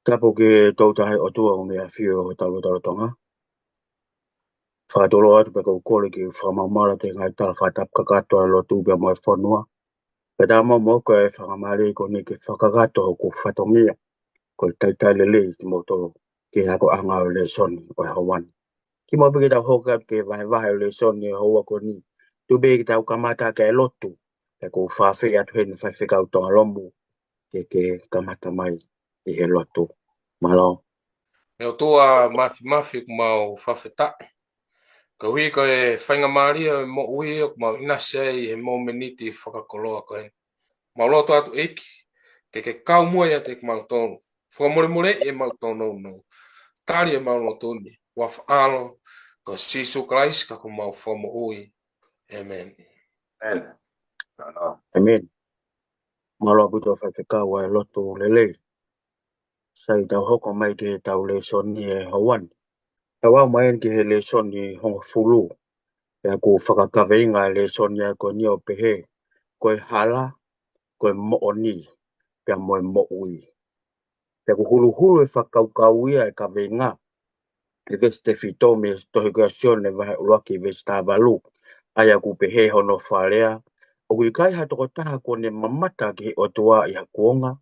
Tapo ke tau tahe o tua o mea whio o talo tonga. Whakatolo atu pe kau kore ki whamamara te ngai tala whatap kakatoa lo tu bea moe whanua. Pe tā mo mo koe whakamare ko ne ke whakagato o ku whatongia. Ko taitai lele ki mo tolo ke hako anga o le soni o Hawan. Ki mo peke tau hoka ke vahe o le soni o hoa ko ni. Tu be ki tau kamata ke lotu. Ke ku whawhi atu heni whawhikau tonga lombu ke kamata mai i he lotu. Malo. Me o toa mafi ku mau whawheta. Ka hui ko e whainga maria mo ui o ku mau inase i he mo meniti whakakoloa ko e. Mau loto atu eiki. Ke kau mua ia te ku mau tonu. Whamore e mau tonu no. Tari e mau loto ni. Wa whaalo ko sisu Christ ka ku mau whamo ui. Amen. Amen. Amen. Malo buto whawhikau e lotu lele. Sai tau hoko mai ke tau le soni e Hawan. Tau au mai ke he le soni honga fulu. E ku whakakaweinga le soni e ko ni o pehe. Koe hala, koe mooni, pia moe moui. Pia ku hulu hulu e whakaukau ia e kaweinga. E vesi te whito me tohi kua sione vahe uruaki vesi tā valu. Aia ku pehe hono wharea. O kui kai hatoko taha kone mamata ki he otua i hakuonga.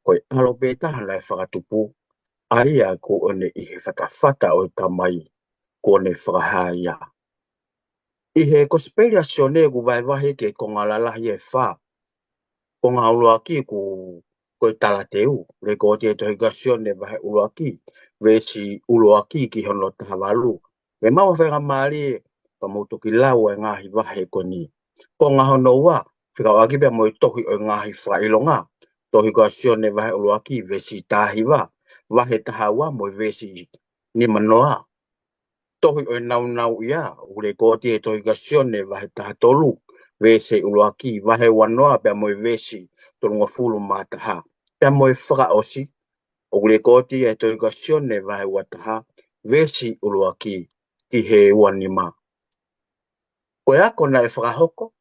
Koe alo pētaha lai whakatupu. Aia ko one i he whatawhata o tamai. Kone whakahāia. I he kosperia sione ku vai vahe ke konga lalahi e wha. Konga uruaki ku koe tala teu. Le ko te tohi kua sione vahe uruaki. Vesi uruaki ki hono taha valu. Me mawa whenga maari pa mautoki lau e ngahi vahe koni. Ko ngā hono ua, whika waki pia moi tohi o ngahi whailonga. Tohi kua sione vahe uruaki vesi tahi wa. Vahe taha wa moi vesi ni manoa. Tohi o nau ia, ule ko te tohi kua sione vahe taha tolu. Vesi uruaki, vahe wanoa pia moi vesi tolunga fulu mataha. Pia moi whaka osi. Ule ko te tohi kua sione vahe wataha. Vesi uruaki ki he wanima. Koe ako na e whakahoko.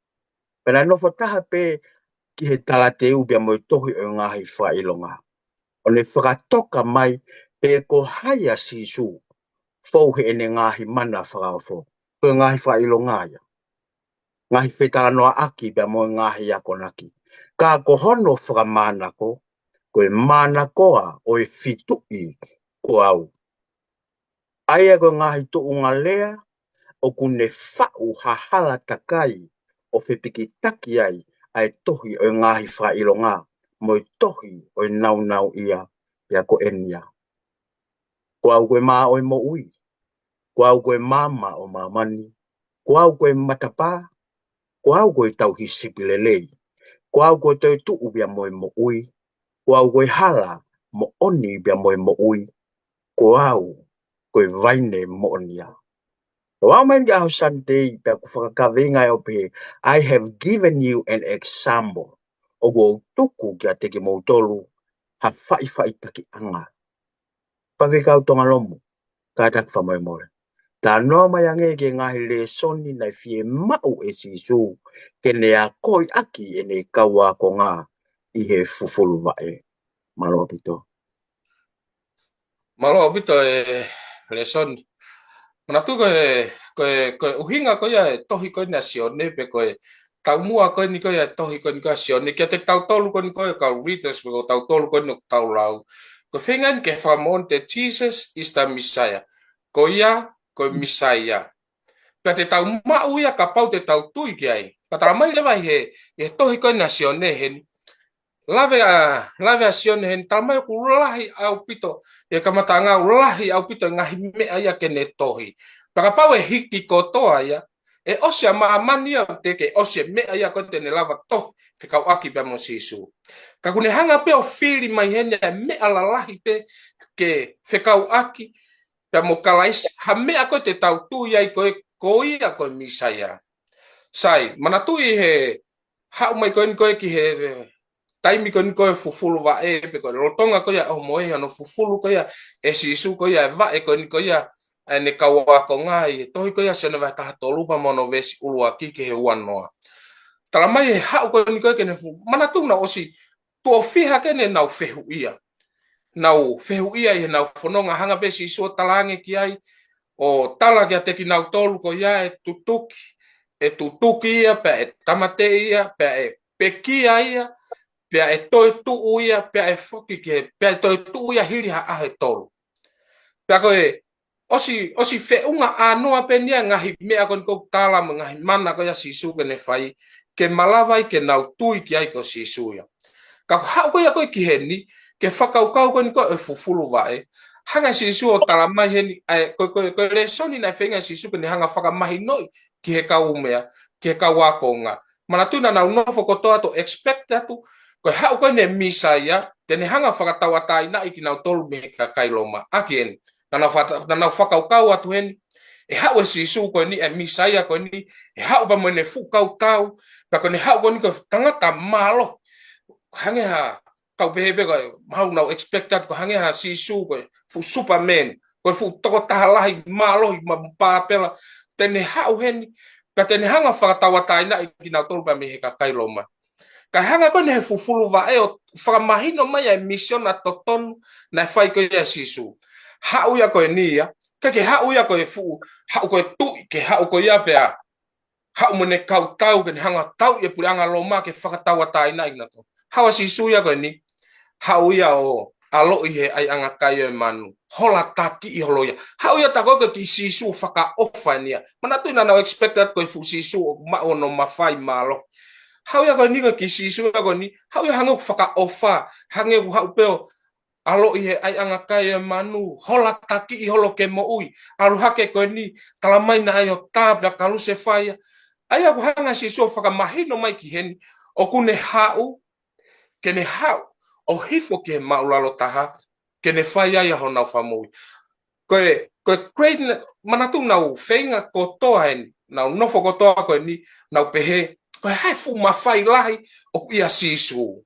Pena nofo taha pe ki he tala te ubia mo tohi o ngahi whailonga. O ne whakatoka mai pe ko haia sisu. Fauhe ene ngahi mana whakafo. Koe ngahi whailonga ia. Ngahi whetara noa aki bea mo ngahi ako naki. Ka ko hono whakamana ko. Koe mana koa o e fitui ko au. Aia ko ngahi tu unga lea. O kune whau hahala takai o whipiki taki ai ai tohi o ngahi whailonga mo i tohi o nau ia ia ko enia. Ko au koe maa o mo ui, ko au koe mama o mamani, ko au koe matapa, ko au koe tau hisipi lelei, ko au koe toi tuu bia mo ui, ko au koe hala mo oni bia mo ui, ko au koe vaine mo onia. Wao mengi au Sunday pe ku whakakawenga o pe I have given you an example o go tuku kia teke mautolu ha whai taki anga. Whakikau tonga lomu, ka tak whamai more. Tā noa mai ange ke ngahi le soni nai fie mau e sisu ke ne a koi aki e ne kaua ko ngā i he fufulu vae. Malo pito. Malo bito e leson. Manatu ko uhinga ko ya tohi ko na sione pe ko tau mua ko ni ko ya tohi ko ni ka sione ke te tau tolu ko ni ko ka readers ko tau tolu ko no tau lau. Ko fingan ke famon te Jesus is the Messiah. Ko ya ko Messiah. Pe te tau mau ya ka pau te tau tui ki ai. Patara mai lewa he tohi ko na sione hen lave a sione hen tamai ku lahi au pito e kamata nga lahi au pito ngahi me aya ke ne tohi para pau e hiki kotoa ya e osia maamani au te ke osia me aya ko te ne lava to fikau aki pe mo sisu ka kune hanga pe o fili mai hene me ala lahi pe ke fikau aki pe mo kalais ha me ako te tau tu ya ko ia ko misaya sai manatu he ha mai ko ki he taimi ko fufulu va e pe ko rotonga ko ya o moe no fufulu ko ya e sisu ko ya va e ko ya ne kawa ko ngai to ko ya sene va ta tolu pa mono vesi ulu aki ke he wan noa tala mai ha ko ke ne fu mana tu na osi to fiha ke ne na fehu ia nau fehu ia i nau fononga hanga pe si so talange ki ai o tala kia te ki nau tolu ko ia e tutuki ia pe e tamate ia pe e pekia ia pe e toi tu ia pe e foki ke pe e toi tu ia hiri ha ahe tolu pe ko e osi fe unga anoa pe nia ngahi mea kon ko tala ngahi mana ko ia sisu ke ne fai ke malawai ke nau tui ki ai ko sisu ia ka hau ko ia ko ki heni ke whakaukau ko e fufulu vai hanga sisu o tala mai heni ko le soni na fenga sisu ke ne hanga whakamahi noi ki he kau mea ki he kau akonga mana tuna na unofo ko toa to expect atu ko hau ko ne misa ia te ne hanga whakatawatai na iki nau tolu me ka kailoma akien na whakaukau atu heni e hau e sisu ko ni e misa ia ko ni e hau ba mo ne fukau pa ko ne hau ko ni ko tangata malo hange ha kau behebe ko mau na expected ko hange ha sisu ko fu superman ko fu toko tahalai malo ma papela tene hau hen ka tene hanga whakatawatai na iki na tolu pa me he ka kailoma ka hanga ko ne fufulu va e o whakamahino mai e mission na toton na whai ko ia sisu hau ia ko ni ia ka ke hau ia ko e fu hau ko tu ke hau ko ia pe a hau mo ne kau tau ke hanga tau e pulanga loma ke whakatawatai na ina to hawa sisu ia ko ni hau ia o alo i he ai anga kai e manu hola taki i holo ia hau ia tako ke ki sisu whaka ofa nia mana tu ina na expected ko fu sisu o ma ono mafai malo hau ia ko ni ko ki sisu ko ni hau ia hangu whaka ofa hange hau peo alo i he ai anga kai e manu hola taki i holo ke mo ui alu hake ko ni talamai na ayo tabla kalu se fai ai aku hanga sisu whakamahino mai ki heni o kune hau kene hau o hifo ke maulalo taha kene fai ai ho nau famui ko great manatu nau feinga ko toa en nau nofo ko toa ko ni nau pehe ko hai fu mafai lahi o ia sisu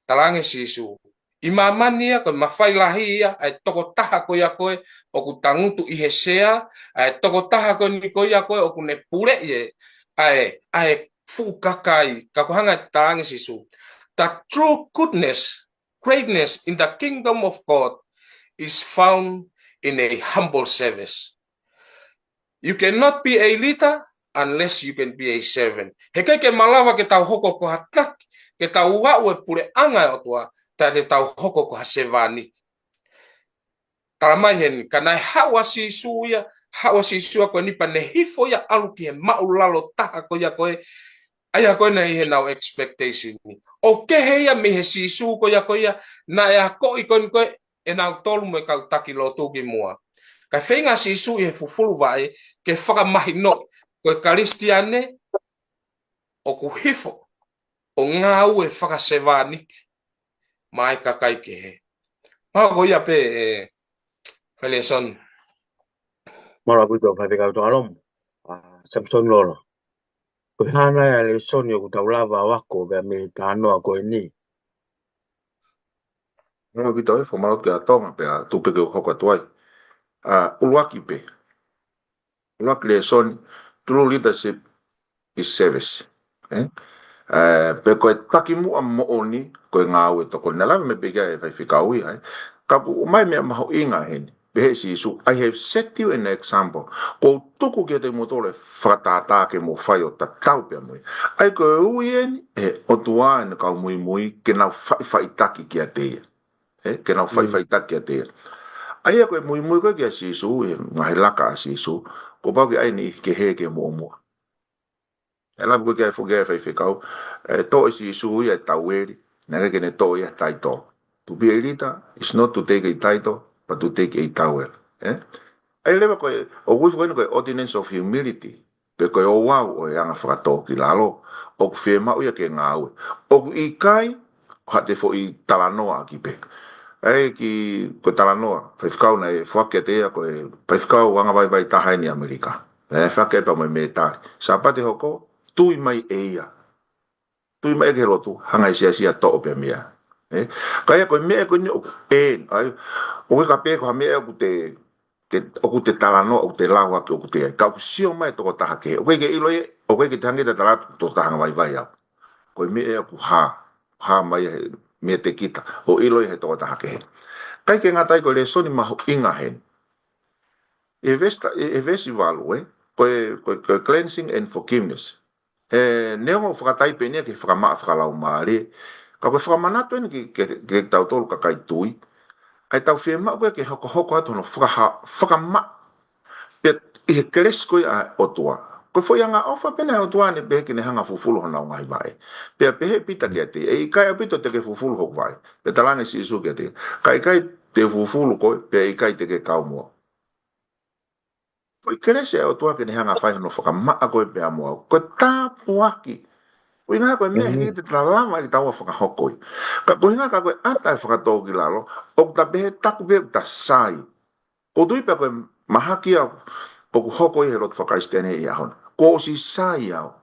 talange sisu imamania ko mafai lahi ia ai toko taha ko ia koe o ku tangutu i hesea ai toko taha ko ni ko ia koe o ku ne pure ye ai fu kakai ka ko hanga talange sisu. The true goodness, greatness in the kingdom of God is found in a humble service. You cannot be a leader unless you can be a servant. Heke ke malawa ke tau hoko ko hatak, ke tau waue pure anga o tua, ta te tau hoko ko hasevani. Kalamai hen, kanai hawa si suya, hawa si suya ko nipa ne hifo ya alu ki he maulalo taha ko ya koe, aya ko na he now expectation ni o ke he ya me he sisu ko ya na ya ko ikon ko e na tolu me ka takilo to ki mua ka fenga sisu e fufulu vai ke faka mahino ko kristiane o ku hifo o nga u e faka sevani mai ka kai ke he ma ko ya pe Felison mara buto fa ka to alom Samson lolo ko hana ya le sonio ku taulava wako ga me tano ko ni no vito e fo malo ke atonga pe a tu pe ko hoko tuai a ulwaki le son true leadership is service pe ko takimu a mo oni ko nga o to ko nala me pe ga e fa fika ui ai ka pu mai me ma ho inga hen be si su I have set you an example ko tuku ke te motore fatata ke mo fai o ta tau pe mo ai ko ui o tua en ka muy ke na fai taki ki ate ke na fai taki ate ai ko muy ko ke si su ngai laka si su ko ba ke ai ni ke he ke mo ela ko ke fo ke fa fikau to si su ya taweri na ke ne to ya taito to be a leader is not to take a title but to take a tower ai leva ko o wi fo ko ordinance of humility pe ko o wa o ya nga fa to ki lalo o fe ma o ya ke nga o i kai ha te fo i talanoa ki pe ai ki ko talanoa fa fikau na fo ke te ko fa fikau wanga vai ta hai ni amerika fa ke pa mo me ta sa pa te hoko tui mai eia tui mai ke rotu hanga sia to pe mia kaya ko me ko ni ai o ka pe ko me ko te talano o te lawa ko te ka sio mai to ta ke o ke ilo o ke tangi te tala to ta hanga vai ya ko me ko ha mai me te kita o ilo he to ta ke kai ke ngatai ko le soni ma inga hen e vesi valu ko cleansing and forgiveness neo whakatai pene ke whakalau maare ka koe whakamanato ene ke tau tolu ka kai tui ai tau whiema koe ke hoko atu no whakama pe i he keres koe a otua koe foi anga ofa pene a otua ne pehe kene hanga fufulu hona o ngai vai pe pehe pita ke te e kai apito te ke fufulu hok vai pe talange si isu ke te kai te fufulu koe pe i kai te ke kaumua koe kerese a otua kene hanga whai hono whakama a koe pe a mua koe tāpu aki koe ngā koe mea hiki te talama i taua whakahokoi ka koe ngā ka koe atai whakatau ki lalo o ta pehe taku pehe ta sai o tui pe koe mahaki au o ku hoko i he rotu whakaistene i ahon. Ko o si sai au.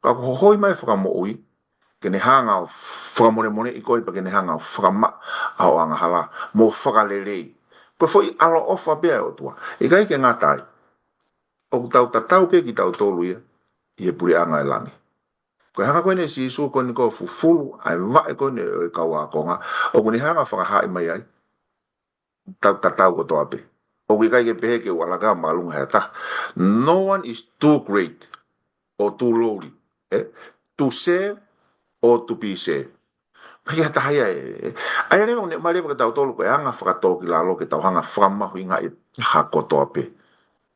Ka ku hoi mai whakamoui, ke ne hanga o whakamone i koe pa ke ne hanga o whakama au anga hala, mo whakalelei. Ko foi alo ofa bea o tua. I kai ke ngā tai. O ku tau tatau pe ki tau tolu ia, i he puri anga e langi. Ko hanga koe ne si isu koe ni koe fufulu, ai vae koe ne e kaua konga, o ku ni hanga whakahai mai ai, tau tatau ko toa pe. O kai ke pehe ke walaga malunga hea no one is too great or too lowly to save or to be saved pake hata haya ai reo ne mare ka tau tolu ko anga whakatau ki lalo ke tau hanga whamahu inga e hakotoa pe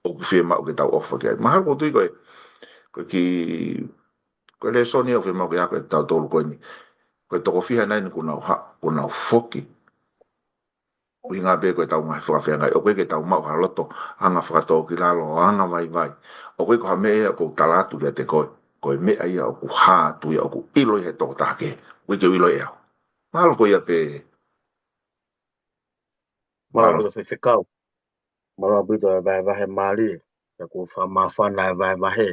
o ku whiema o ke tau ofa ke maha ko tui koe ko le soni o whiema o ke hako e tau tolu koe ni koe toko whiha nai ni kuna foki o inga be koe tau ngai whakawhengai, o koe ke tau mau haloto, anga whakatau ki lalo, anga mai vai. O koe ko ha mea ko talatu lia te koe mea ia o ku hātu ia o ku ilo i he toko take, koe ke ilo ia. Mahalo koe ia pe... Mahalo koe whiwhikau. Mahalo bito e vahe mali, e ku whamawhana e vahe.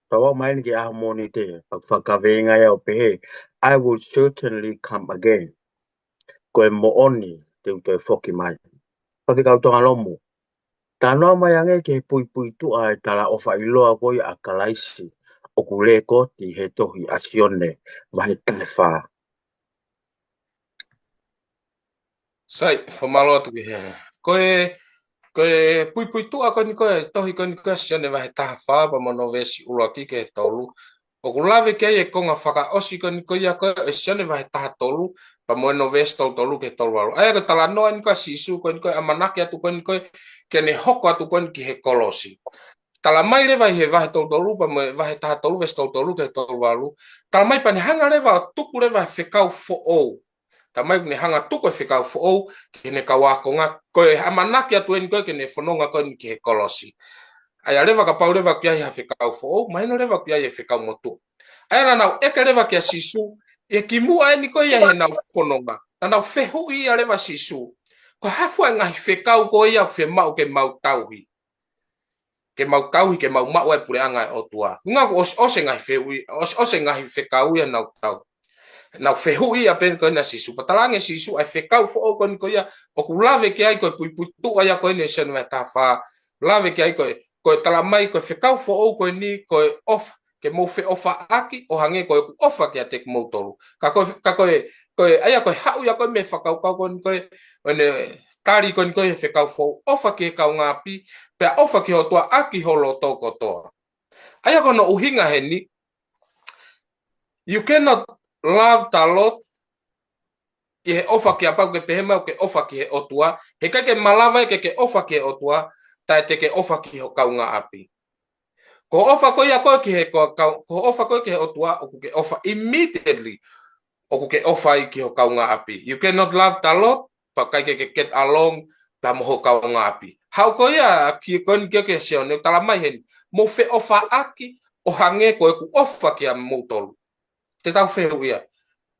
Tawa maini ki aha moni te, whakawenga ia o pehe, I will certainly come again. Koe mooni, te uto e whoki mai. Whakikau tonga lomu. Tā noa mai ange ke pui tua e tala ofa iloa koi a kalaisi o ku le koti he tohi asione vahe talefa. Sai, whamalo atu ki he. Koe pui tua koe ni koe, tohi koe ni koe asione vahe taha wha, pa mono vesi uloa ki ke he tolu. O ku lawe kei e konga whaka osi koe ni koe ia koe asione vahe taha tolu, pa mono vesi tolu ke tolu waru. Aia koe tala noa ni koe sisu koe ni koe amanaki atu koe ni koe, ke ne hoko atu koe ni ki he kolosi. Tala mai rewa i he vahe tolu, pa me vahe taha tolu, vesi tolu ke tolu waru. Tala mai pa ni hanga rewa o tuku rewa he whekau fo ou. Ta mai ni hanga tuko e whikau fo ki ne kawakonga koe amanaki atu e ni koe ke ne whanonga koe ni ki he kolosi. Ai a rewa ka pau rewa kia i ha whikau fo mai no rewa kia i e whikau motu. Ai na nau eke rewa kia sisu, e ki mua e ni koe i he nau whanonga. Na nau whehu i a rewa sisu. Ko hafua ngahi whikau koe i a whemau ke mau tauhi. Ke mau tauhi, ke mau mau e pure anga e otua. Nga ko ose ngahi whehu i, ose ngahi whikau i a nau tau. Na whehu i a pen koe na sisu. Patalange sisu ai whekau fo koe ni koe ia. O ku lawe ke ai koe pui tu ai a koe ni senu e tawha. Lawe ke ai koe tala mai koe whekau fo koe ni koe ofa. Ke mou whe ofa aki o hange koe ku ofa ke a te mou tolu. Ka koe ai a koe hau ia koe me whakau kau koe ni koe. One tari koe ni koe whekau fo ofa ke kau ngapi. Pea ofa ke ho tua aki holo toko toa. Ai a koe no uhinga he ni. You cannot love ta lot i he ofa ki a pau ke pehema o ke ofa ki he otua. He kai ke malawa ke ofa ki he otua, tai te ke ofa ki ho kaunga api. Ko ofa koe a koe ki he ko ofa koe ki he otua, o ke ofa immediately, o ke ofa i ki ho kaunga api. You cannot love ta lot, pa kai ke get along, pa moho kaunga api. Hau koe a ki koe ni ke sione, tala mai hen, mo fe ofa aki, o hange koe ku ofa ki a moutolu. Te tau whehu ia.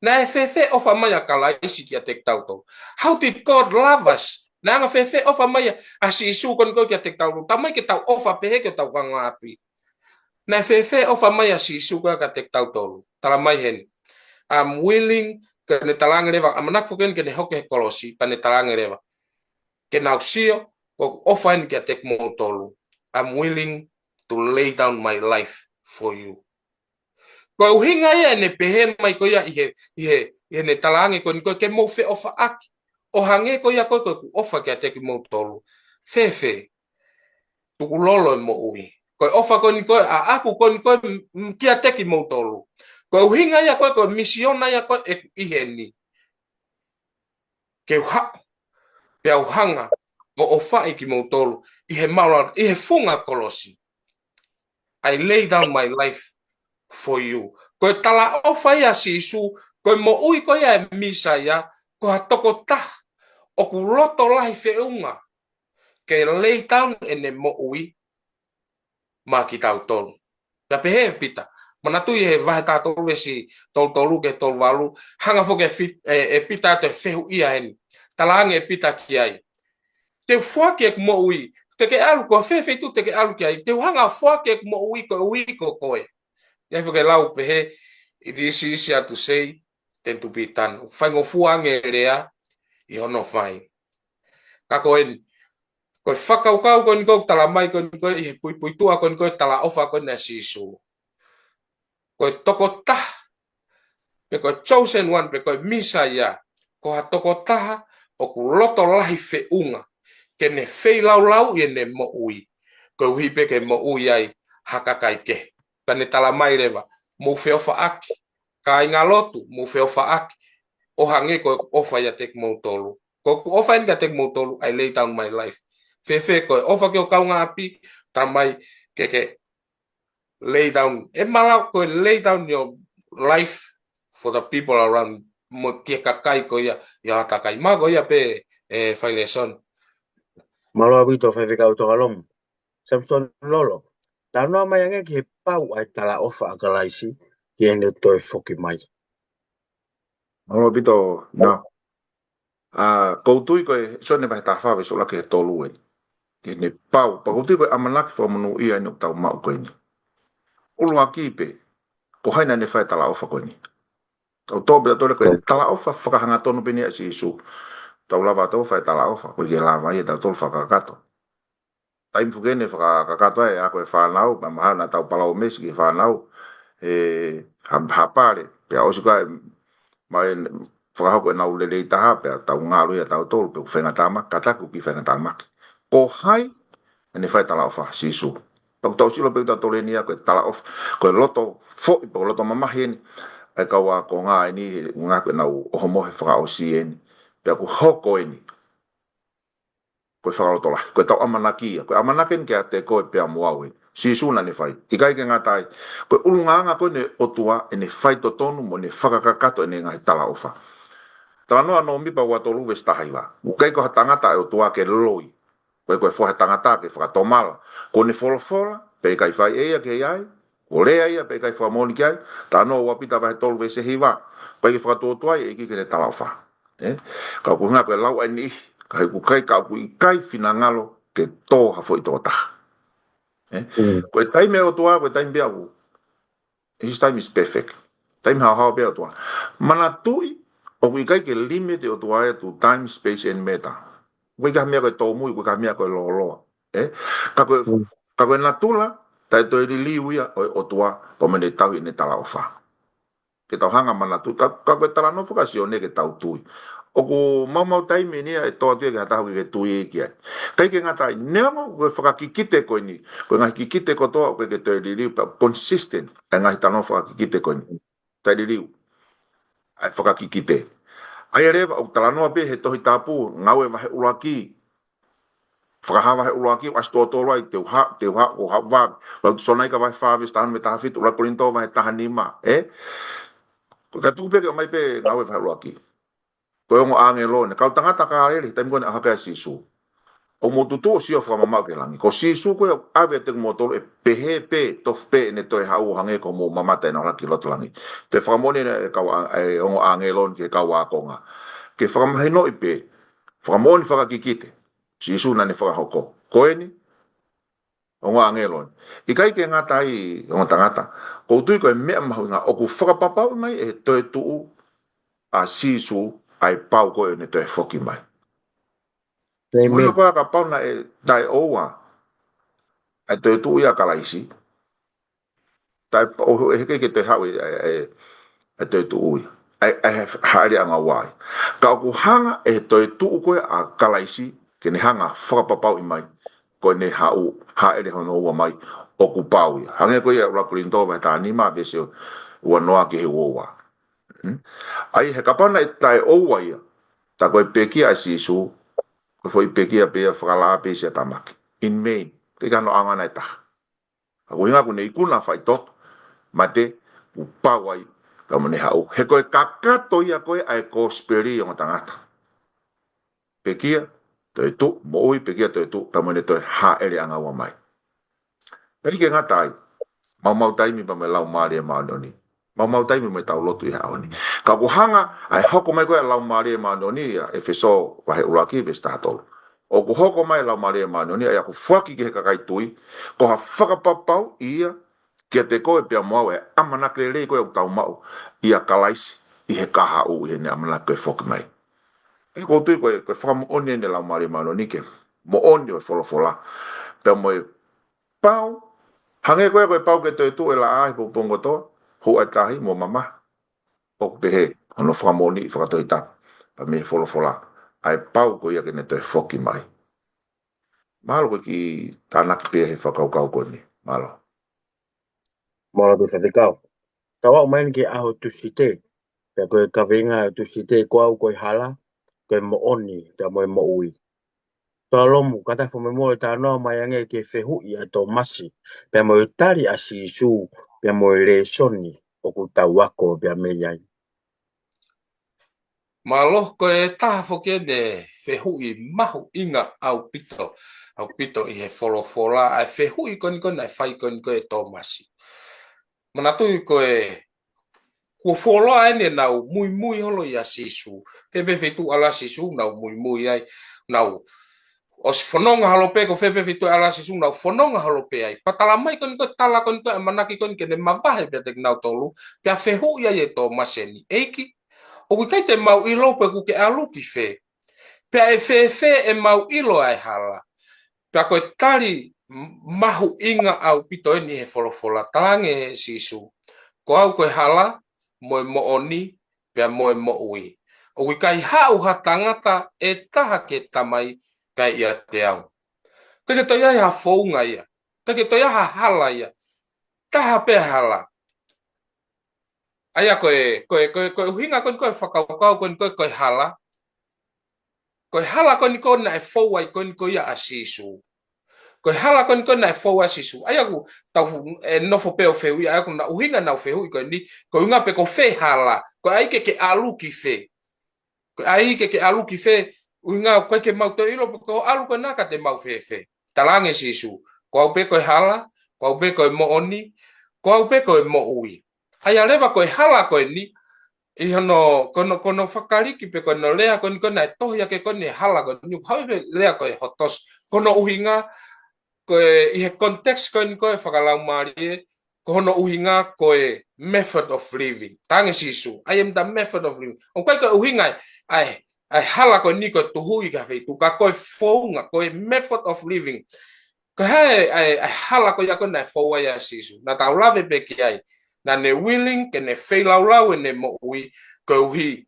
Na e whewhe ofa mai a kalaisi ki a te tautou. How did God love us? Na anga whewhe ofa mai a si isu kon koe ki a te tautou. Ta mai ke tau ofa pehe ke tau kanga api. Na e whewhe ofa mai a si isu koe ka te tautou. Tala mai hen. I'm willing ke ne talange rewa. Amanak fuken ke ne hoke he kolosi. Pa ne talange rewa. Ke nau sio ko ofa hen ki a te tolu. I'm willing to lay down my life for you. Ko uhinga ia ne pehe mai ko ia i he Ia ne talangi ko ni ko ke mo fe ofa aki. O hange ko ia ko ko ofa ke te ki mo tolu. Fe. Tuku lolo mo ui. Ko ofa ko ni ko a aku ko ni ko kia te ki mo tolu. Ko uhinga ia ko misiona ia ko e iheni. Ke ha pe hanga o ofa ki mo tolu. Ihe mara ihe funga kolosi. I lay down my life for you. Ko tala ofa ia sisu ko mo ui ko ia misa ia ko hatoko ta o ku loto lai fe unga ke lay down ene mo ui ma ki tau tolu. Ta pehe pita. Mana tu ye vahe ta tolu vesi tolu ke tolu valu hanga fo ke pita te fehu ia en. Talange e pita ki ai. Te fua ke mo ui te ke alu ko fe tu te ke alu ki ai. Te hanga fua ke mo ui ko koe. Ia fo ke lau pehe it is easier to say than to be done. Fai ngo fuange rea i ono fai. Ka koen ko whakaukau ko ni ko tala mai ko ni ko i pui tua ko ni ko tala ofa ko na sisu. Ko toko ta pe ko chosen one pe ko misa ia ko ha toko ta o ku loto lahi fe unga ke ne fei lau i ne mo ui. Ko hui pe ke mo ui ai hakakai ke. Tane tala mai rewa mo fe ofa aki. Ka inga lotu mo fe ofa aki. O hange ko ofa ia tek mo tolu. Ko ofa inga tek mo tolu I lay down my life. Fe ko ofa ke o kaunga api tamai ke lay down. E malau ko lay down your life for the people around mo ke kakai ko ia takai ma ko ia pe faileson. Malo abito fai fika uto kalom. Samson lolo. Tano mai ange ki pau ai tala ofa akalaisi ki ene toi foki mai. Malo bito na. Koutui ko so ne vai ta fa so la ke tolu e. Ki ne pau, pa koutui ko amanaki fo manu ia no tau mau ko ni. Ulu akipe. Ko haina ne fai tala ofa ko ni. Tau tobe to ko tala ofa whakahanga tonu pene a sisu. Tau lava tau fai tala ofa ko ke lava ia tau tolu whakakato. Taim fukene whakakato e ako e whanau, ma mahana tau palau mesi ki whanau. Hapare, pia osuka mai whakahoko e nau lelei taha, pia tau ngalu ia tau tolu, pia whenga tamak, kataku ki whenga tamak. Ko hai, ane whai tala ofa sisu. Tau silo pia tau tole ni ako e tala ofa, ko e loto fo, po loto mamahi ni, ai kaua ko ngā ini, ngā koe nau oho mohe whaka o si eni, pia ku hoko eni, koe whakarotola, koe tau amanaki ia, koe amanaki ni kia te koe pia muau eni, si suna ni whai, i kai ke ngā tai, koe ulunganga koe ne otua, ene whai to tonu, mo ne whakakakato ene ngā tala ofa. Tala noa no mipa ua tolu ves tahaiwa, ukai ko hatangata e otua ke loi, koe whohe tangata ke whakatomala, ko ne wholofola, pe kai whai eia ke iai, o lea ia pe kai whamoni ki ai, ta no wapita vai tolu ve se hiwa, pai ki whakatoa e ki kene tala ofa. Ka ku ngā koe lau ai ni, ka ku kai ka ku i kai whina ngalo ke tō hafo i tō taha. Koe taime o toa, koe taime bea u, his time is perfect. Taime hao hao bea o toa. Mana tui, o ku i kai ke limit o toa e to time, space and matter. Koe ka mea koe tō mui, koe ka mea koe loa loa. Ka koe natula, tai toi ri liu ia o tua po mene tau i ne tala ofa. Ke tau hanga mana tu, ka koe tala no whakasi o ne ke tau tui. O ku mau taimi ni e toa tue ke hatahu ke tui e ki ai. Kai ke ngatai, neongo koe whakakikite koe ni, koe ngahi kikite ko toa koe ke toi ri liu, consistent, e ngahi tano whakakikite koe ni. Tai ri liu, ai whakakikite. Ai rewa, o tala noa pe he tohi tāpū, ngau e wahe uraki, whakahawa he ula ki o asto tolo ai te uha o hawa wa sonai ka vai favis tan me tahafit ula korinto vai tahanima ko ka tupe ke mai pe ngawe vai ula ki ko ngo angelo ne ka tangata ka ale tem ko na haka sisu o motutu si o fama ma ke langi ko sisu ko ave te motor e php tof pe ne to ha u hange ko mo mama te na ki lot langi te famoni ne ka ngo angelo ke ka wa konga ke fama no ipe famoni faka kikite sisu na ne faka hoko koeni o ngā angelo i kai ke ngata i o tangata ko tui ko me ma nga o ku whakapapau mai e toi tuu a sisu ai pau ko ne toi foki mai mo ko ka pau na e dai oa ai toi tuu ia kalaisi tai o e ke te hawe e toi tuu ai haere anga wai. Ka ku hanga e toi tu koe a kalaisi ke ne hanga whakapapau i mai. Koe ne haere hono ua mai o ku pau ia. Hange koe ia urakurinto vai ta anima bese ua noa ke he owa. Ai he kapana e tae owa ia. Ta koe peki a si su. Koe foi peki a pea whakalaa pese a tamaki. In May. Ke kano angana e taha. Ako hinga ku ne ikuna whai toto. Mate u pau ai. Ka mone hau. He koe kakato ia koe ai kosperi o tangata. Pekia, toi tu, moui pekia toi tu, ka mone toi haere anga ua mai. Peri ke ngata ai. Mau taimi pa me lau maari e maanoni. Mau taimi me tau lotu i haoni. Ka kuhanga ai hoko mai koe lau maari e maanoni ia e feso wahe uraki ves tahatolo. O ku hoko mai lau maari e maanoni ia ku fuaki ke he kakai tui, ko ha whakapapau ia kia te koe pia moau e amanake rei koe o tau mau ia kalaisi i he kaha u i he ne amanake whoki mai. E ko tui koe whakamu oni ne lau maari e maanoni ke mo oni o wholofola. Pia moe pau hange koe koe pau ke toi tu e la ai po pongo toa, hu ai tahi mo mama, o pehe, ono whakamoni i whakatoi tak, pa me wholofola, ai pau koe ia kene toi whoki mai. Mahalo koe ki tānaki pia he whakaukau koe ni, mahalo. Mahalo koe whatikau. Tawa o maini ke aho tusite. Pea koe kawenga tusite ko au koe hala, koe mo oni, ta moe mo ui. Toa lomu, kata fume moe ta noa mai ange ke whehu i a tō masi, pea moe tari a si su, pea moe le soni, o ku tau wako pea me iai. Malo koe taha whoke ne whehui mahu inga au pito i he wholofola, ai whehui koni ai whai koni tō masi. Manatui koe kua wholoa ene nau mui holo i a sisu, pepe whetu ala sisu nau mui ai, nau os whanonga halope ko pepe whetu ala sisu nau whanonga halope ai, patala mai koni tala koni amanaki koni kene mawahe pia te nau tolu, pia whehui ai e tō maseni, eiki, o kui kai te mau ilo pe ku ke aluki fe. Pea e fe e mau ilo ai hala. Pea koe tari mahu inga au pito eni he wholofola talange he sisu. Ko au koe hala, moe mo oni, pea moe mo ui. O kui kai hau ha tangata e taha ke tamai kai ia te au. Kake toi ai ha whounga ia. Kake toi ai ha hala ia. Taha pe hala. Aia koe uhinga koe whakaukau koe hala. Koe hala koe na e whau ai koe ia a sisu. Koe hala koe na e whau a sisu. Aia ku tau nofo peo whehui. Aia ku na uhinga na whehui koe ni. Koe unga pe ko whe hala. Koe aike ke alu ki whe. Koe aike ke alu ki whe. Uhinga koe ke mau to ilo. Ko alu koe naka te mau whe. Talange sisu. Ko au pe koe hala. Ko au pe koe mo oni. Ko au pe koe mo ui. Aia lewa koe hala koe ni, i hono kono whakariki pe kono lea koe na e tohia ke koe hala koe ni, hawe lea koe hotos, kono uhinga, koe i he context koe whakalau maari e, kono uhinga koe method of living, tange sisu, I am the method of living, o koe uhinga ai hala koe ni koe tuhui ka wheitu, ka koe whaunga, koe method of living, koe hai ai hala koe koe na e whaua ia sisu, na tau lawe pe ki ai, na ne willing ke ne whailau e ne mo ui ko uhi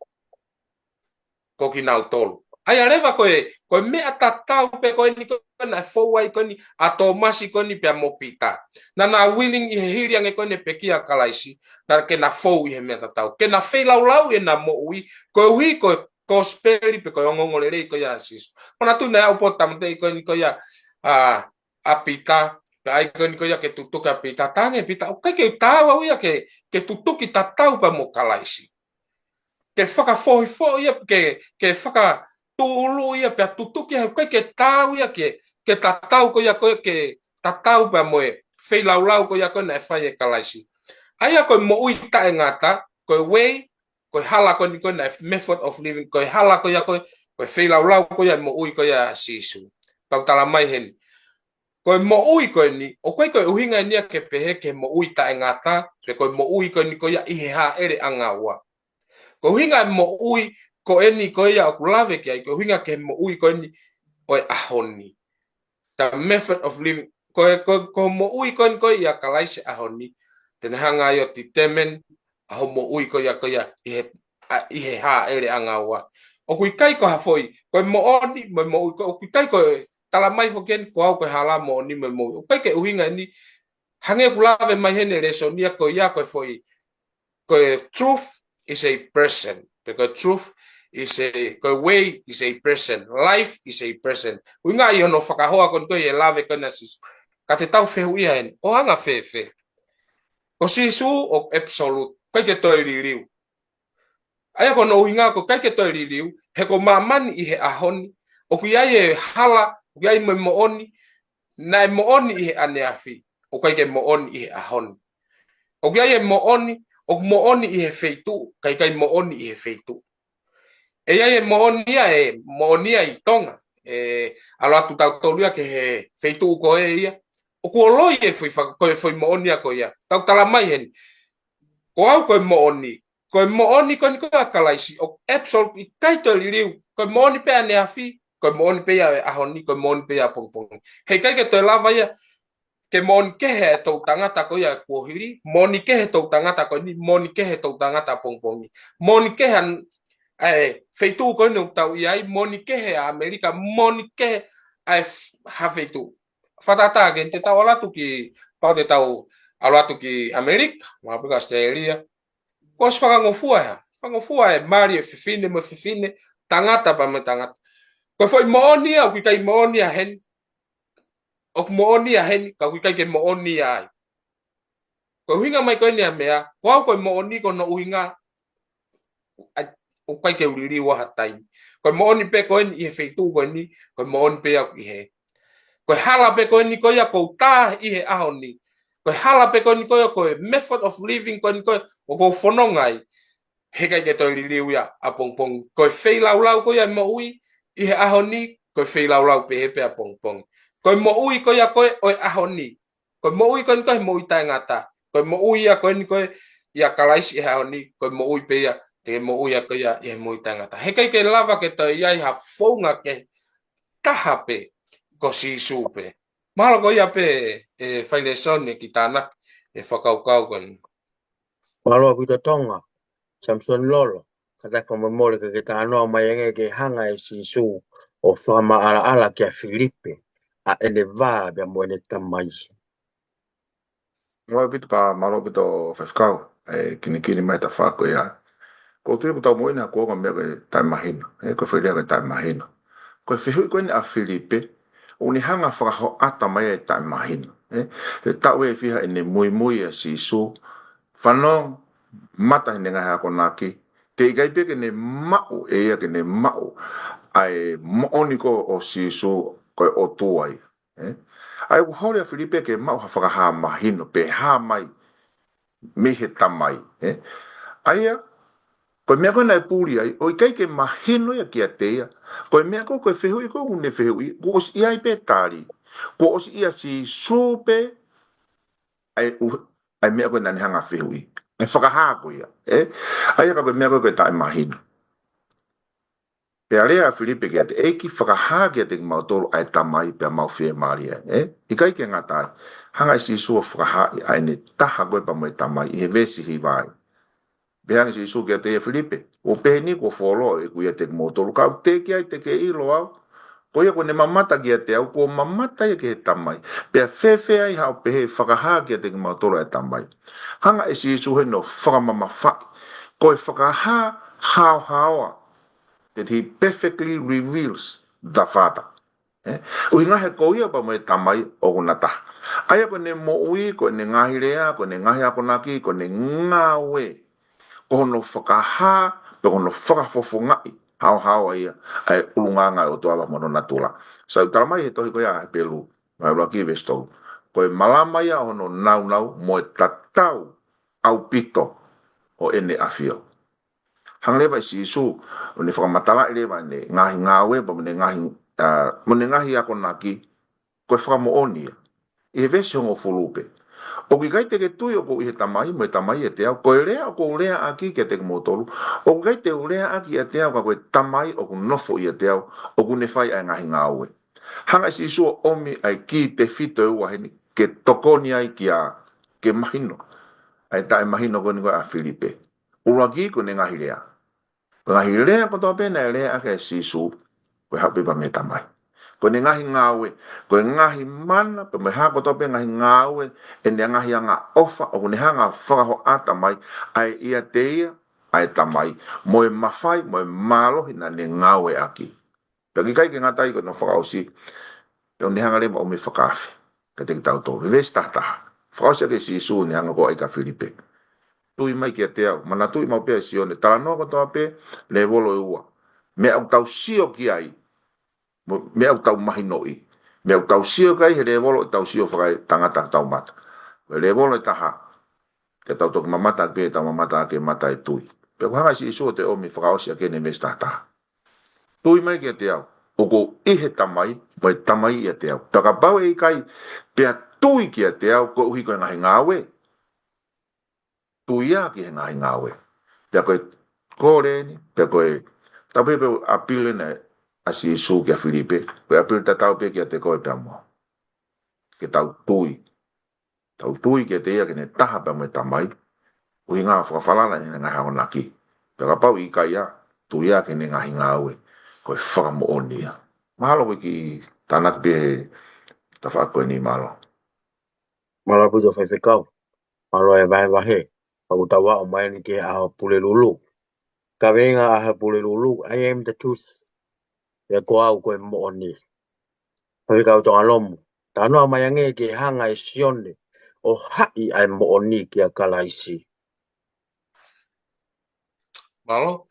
ko ki nau tolu. Ai arewa koe mea tatau pe koe ni koe na whauai koe ni a tō masi koe ni pia mo pita. Na willing i he hiri ange koe ne pekia kalaisi na ke na whau i he mea tatau. Ke na whailau e na mo ui koe uhi koe speri pe koe ongongole rei koe a sisu. Mana tu na au potamte koe ni koe a pita. Ai koe ni koe ke tutuki a pita tange pita. O kai ke tawa uia ke tutuki tatau pa mo kalaisi. Ke whakawhohi ia ke whakatūlu ia pia tutuki hau kai ke tau ia ke tatau koe ia koe ke tatau pa moe whailau koe ia koe na e whai e kalaisi. Aia koe mo ui tae ngata, koe wei, koe hala koe ni koe na method of living, koe hala koe ia koe whailau koe ia mo ui koe ia sisu. Tau tala mai heni. Koe mo ui koe ni, o koe uhinga ni ke pehe ke mo ui tae ngata, pe koe mo ui koe ni koe ia ihe ha ere anga ua. Koe uhinga mo ui koe ni koe ia o kulave ki ai, koe uhinga ke mo ui koe ni oe ahoni. The method of living, koe mo ui koe ni koe ia kalaisi ahoni, tene hanga i o ti temen, aho mo ui koe ia ihe I he ha ere anga wa. O kui kai ko hafoi, ko mo oni, mo o kui kai ko tala mai fo ken ko au ko hala mo ni mo. O kai ke uhinga ni hange kulave mai hene resonia ko ya ko foi. Ko truth is a person. Because truth is a way is a person. Life is a person. Uhinga i ono whakahoa kon ko ye lave ko nasis. Ka te tau whehu ia en. O anga whewe. Ko sisu o absolute. Kai ke toi ririu. Aya ko no hinga ko kai ke toi ririu. He ko mamani i he ahoni. O ku iaie hala. O ku iaie mo oni. Na mo oni i he aneafi. O kai ke mo oni i he ahoni. O ku iaie mo oni. O mo oni i he feitu. Kai kai mo oni i he feitu. E iaie mo oni e mo oni i tonga. Alo atu tau tauria ke he feitu ko e ia. O ku oloi e foi mo oni ko ia. Tau tala mai hen. Ko au ko mo oni. Ko mo oni ko ni ko akalaisi. O absolute i kai to liu. Ko mo oni pe ane afi. Ko mo oni pe a ahoni. Ko mo oni pe a pongpong. Hei kai ke to lava ia. Ke mo oni ke he to tangata ko ia ko hiri. Mo oni ke he to tangata ko ni. Mo oni ke he to tangata pongpong. Mo oni ke han feitu ko no tau ia. Mo oni ke he Amerika. Mo oni ke ha feitu. Fatata gen te tau ala tu ki pau te tau ala tu ki Amerika, ma pika Australia. Ko se whakangofua ya. Whakangofua e mari e fifine mo fifine, tangata pa me tangata. Ko foi mooni au ki kai mooni a hen. O mooni a hen, ka ki kai ke mooni ai. Ko hinga mai ko ni a mea, ko mooni ko no uhinga o kai ke uriri wa hatai. Ko mooni pe ko ni e feitu ko ni, ko mooni pe au ki he. Ko hala pe ko ni ko ia ko ta i he ahoni. Ko hala pe ko ni ko method of living ko ni ko o fonongai. He kai ke to liliu ia a pongpong. Ko fei lau ko ia mo ui i he ahoni, ko fei lau pe he pe a pongpong. Ko mo ui ko ia ko o ahoni. Ko mo ui ko ni ko mo i tai ngata. Ko mo ui ia ko ni ko ia kalais i ahoni, ko mo ui pe ia te mo ui ko ia i mo i tai ngata. He kai ke lava ke to ia ha fonga ke tahape. Ko si supe. Malo ko ia pe whaile sone ki tānak e whakaukau kon. Malo a pita tonga. Samson lolo. Kata ka mamole ke tānoa mai enge ke hanga e si su o whama ala ala ki a Filipe. A ele vā bea mo ene tamai. Moi pito pa malo pito whewhkau. Kini mai ta whako ia. Ko tui puta mo ina ko mea ke tai mahino. Ko whairea ke tai mahino. Ko whehui ko a Filipe. O ni hanga whakaho ata mai e tai mahino. He tau e whiha ene mui e si su. Whanong mata hene ngai hako naki. Te ikai peke ne mau e ia ke ne mau. Ai mooni ko o si su ko o tuai. Ai ku hore a Filipe ke mau ha whakaha mahino. Pe ha mai. Me he tamai. Aia. Ko mea koe nai pūri ai, o i kai ke mahino ia ki a teia. Ko mea koe whehui, ko une whehui, ko os ia i pe tāri. Ko os ia si sūpe, ai mea koe nani hanga whehui. Ai whakaha ko ia. Ai aka koe mea koe tae mahino. Pea lea Filipe ki a te eiki whakaha ki a te mautoro ai tamai pea mau whea maria. I kai ke ngā tāri, hanga i si sua whakaha i ai ne taha koe pa mai tamai, i he vesi hi vai. Behangi si isu kia te e Filipe. O pehe ni ko wholo e kuia te motoro. Kau te kia i te ke ilo au. Ko ia ko ne mamata kia te au. Ko mamata ia ke he tamai. Pea whewhea i hao pehe whakaha kia te motoro e tamai. Hanga e si isu he no whakamama whai. Ko e whakaha hao haoa. That he perfectly reveals the Father. Ui ngahe ko ia pa mo e tamai o kuna taha. Aia ko ne mo ui, ko ne ngahi rea, ko ne ngahi ako naki, ko ne ngawe. Ko hono whakaha, pe hono whakafofo ngai, hao ia, ai ulunganga o toa mono natula. Sa utara mai he tohi ko ia he pelu, mai ula ki vestou. Ko e malama ia hono nau, mo e tatau au pito o ene afio. Hangleva si isu, o ne whakamatala i lewa ne ngahi ngawe, pa mo ne ngahi ako naki, ko e whakamo oni ia. I he vesi hongo fulupe. O ki kai te ke tui o ko i he tamai, mo e tamai e te au. Ko e rea o ko rea aki ke te kumotolu. O kai te rea aki e te au, ka koe tamai o ku nofo i e te au, o ku ne whai ai ngahi ngā ue. Hanga si sua omi ai ki te whito e ua heni, ke tokoni ai ki a, ke mahino. Ai tae mahino ko ni koe a Filipe. Ura ki ko ne ngahi rea. ngahi lea ko to pe na lea ke sisu ko hape ba me tamai ko ne ngahi ngawe ko ngahi mana pe me ha ko to pe ngahi ngawe e ne ngahi anga ofa o ne hanga fa ho ata mai ai ia teia ai tamai mo e mafai mo e malo hina ne ngawe aki pe kai ke ngatai ko no fa osi pe ne hanga le mo me fakafe ka te tau to vesta ta fa osi ke sisu ne hanga ko ai ka Filipe tui mai ki te au, mana tui mau pia si one, tala noa katoa pe, le volo e ua. Me au tau sio ki ai, me au tau mahi noi. Me au tau sio kai, he le volo e tau sio whakai tangata tau mata. Le volo e taha, ke tau toki mamata pe, tau mamata ke mata e tui. Pe kuhanga si iso te o mi whakaosi a kene me stata. Tui mai ki te au, o ko ihe tamai, mai tamai i te au. Taka pau e kai, pia tui ki te au, ko uhi koe ngahi ngāwe. Tuia ki he ngahi ngāwe. Pia koe kore ni, pia koe tape pe apile na asi isu ki a Filipe, koe apile ta tau pe ki a te koe pia mua. Ke tau tui. Tau tui ki a te ia ki ne taha pia me tamai, ui ngā whakawhalala ni ngahi hao naki. Pia ka pau i kai a, tuia ki ne ngahi ngāwe, koe whakamo o nia. Mahalo ki tanak pe ta whakoe ni malo. Malo puto whaiwhikau. Malo e wahe. Pau tawa o mai ni ke aha pule lulu. Ka venga aha pule lulu. I am the truth. E ko au koe mo ni. Whaiwhikau tonga lomu. Tanoa mai ange ke hanga e sione. O hai ai mo ni ki a kalaisi. Malo,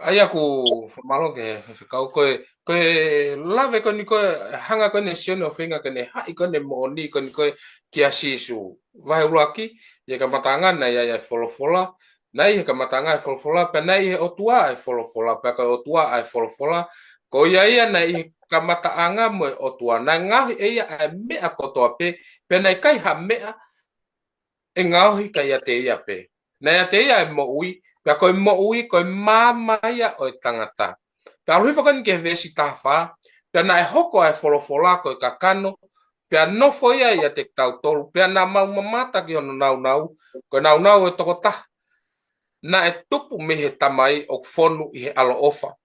ai aku malo ke kau koe lave ko ni koe hanga ko ne sione o finga ko ne hai ko ne mo ni ko ni koe kia sisu. Vai ulaki ye ka matangan na ya folofola. Nai he ka matanga e folofola pe nai he otua e folofola pe ka otua e folofola. Ko ia nai ka mataanga mo otua na ngahi e ia e mea kotoa pe nai kai ha mea e ngahi ka ia te ia pe. Na ia te ia e mo ui pea koe mo ui, koe māmaia o e tangata. Pea aruhi whakan ke vesi tawha, pea na e hoko ai wholofola koe kakano, pea nofo ia ia te tau tolu, pea na mau mamata ki hono nau, koe nau e toko taha. Na e tupu me he tamai o whonu i he alo ofa,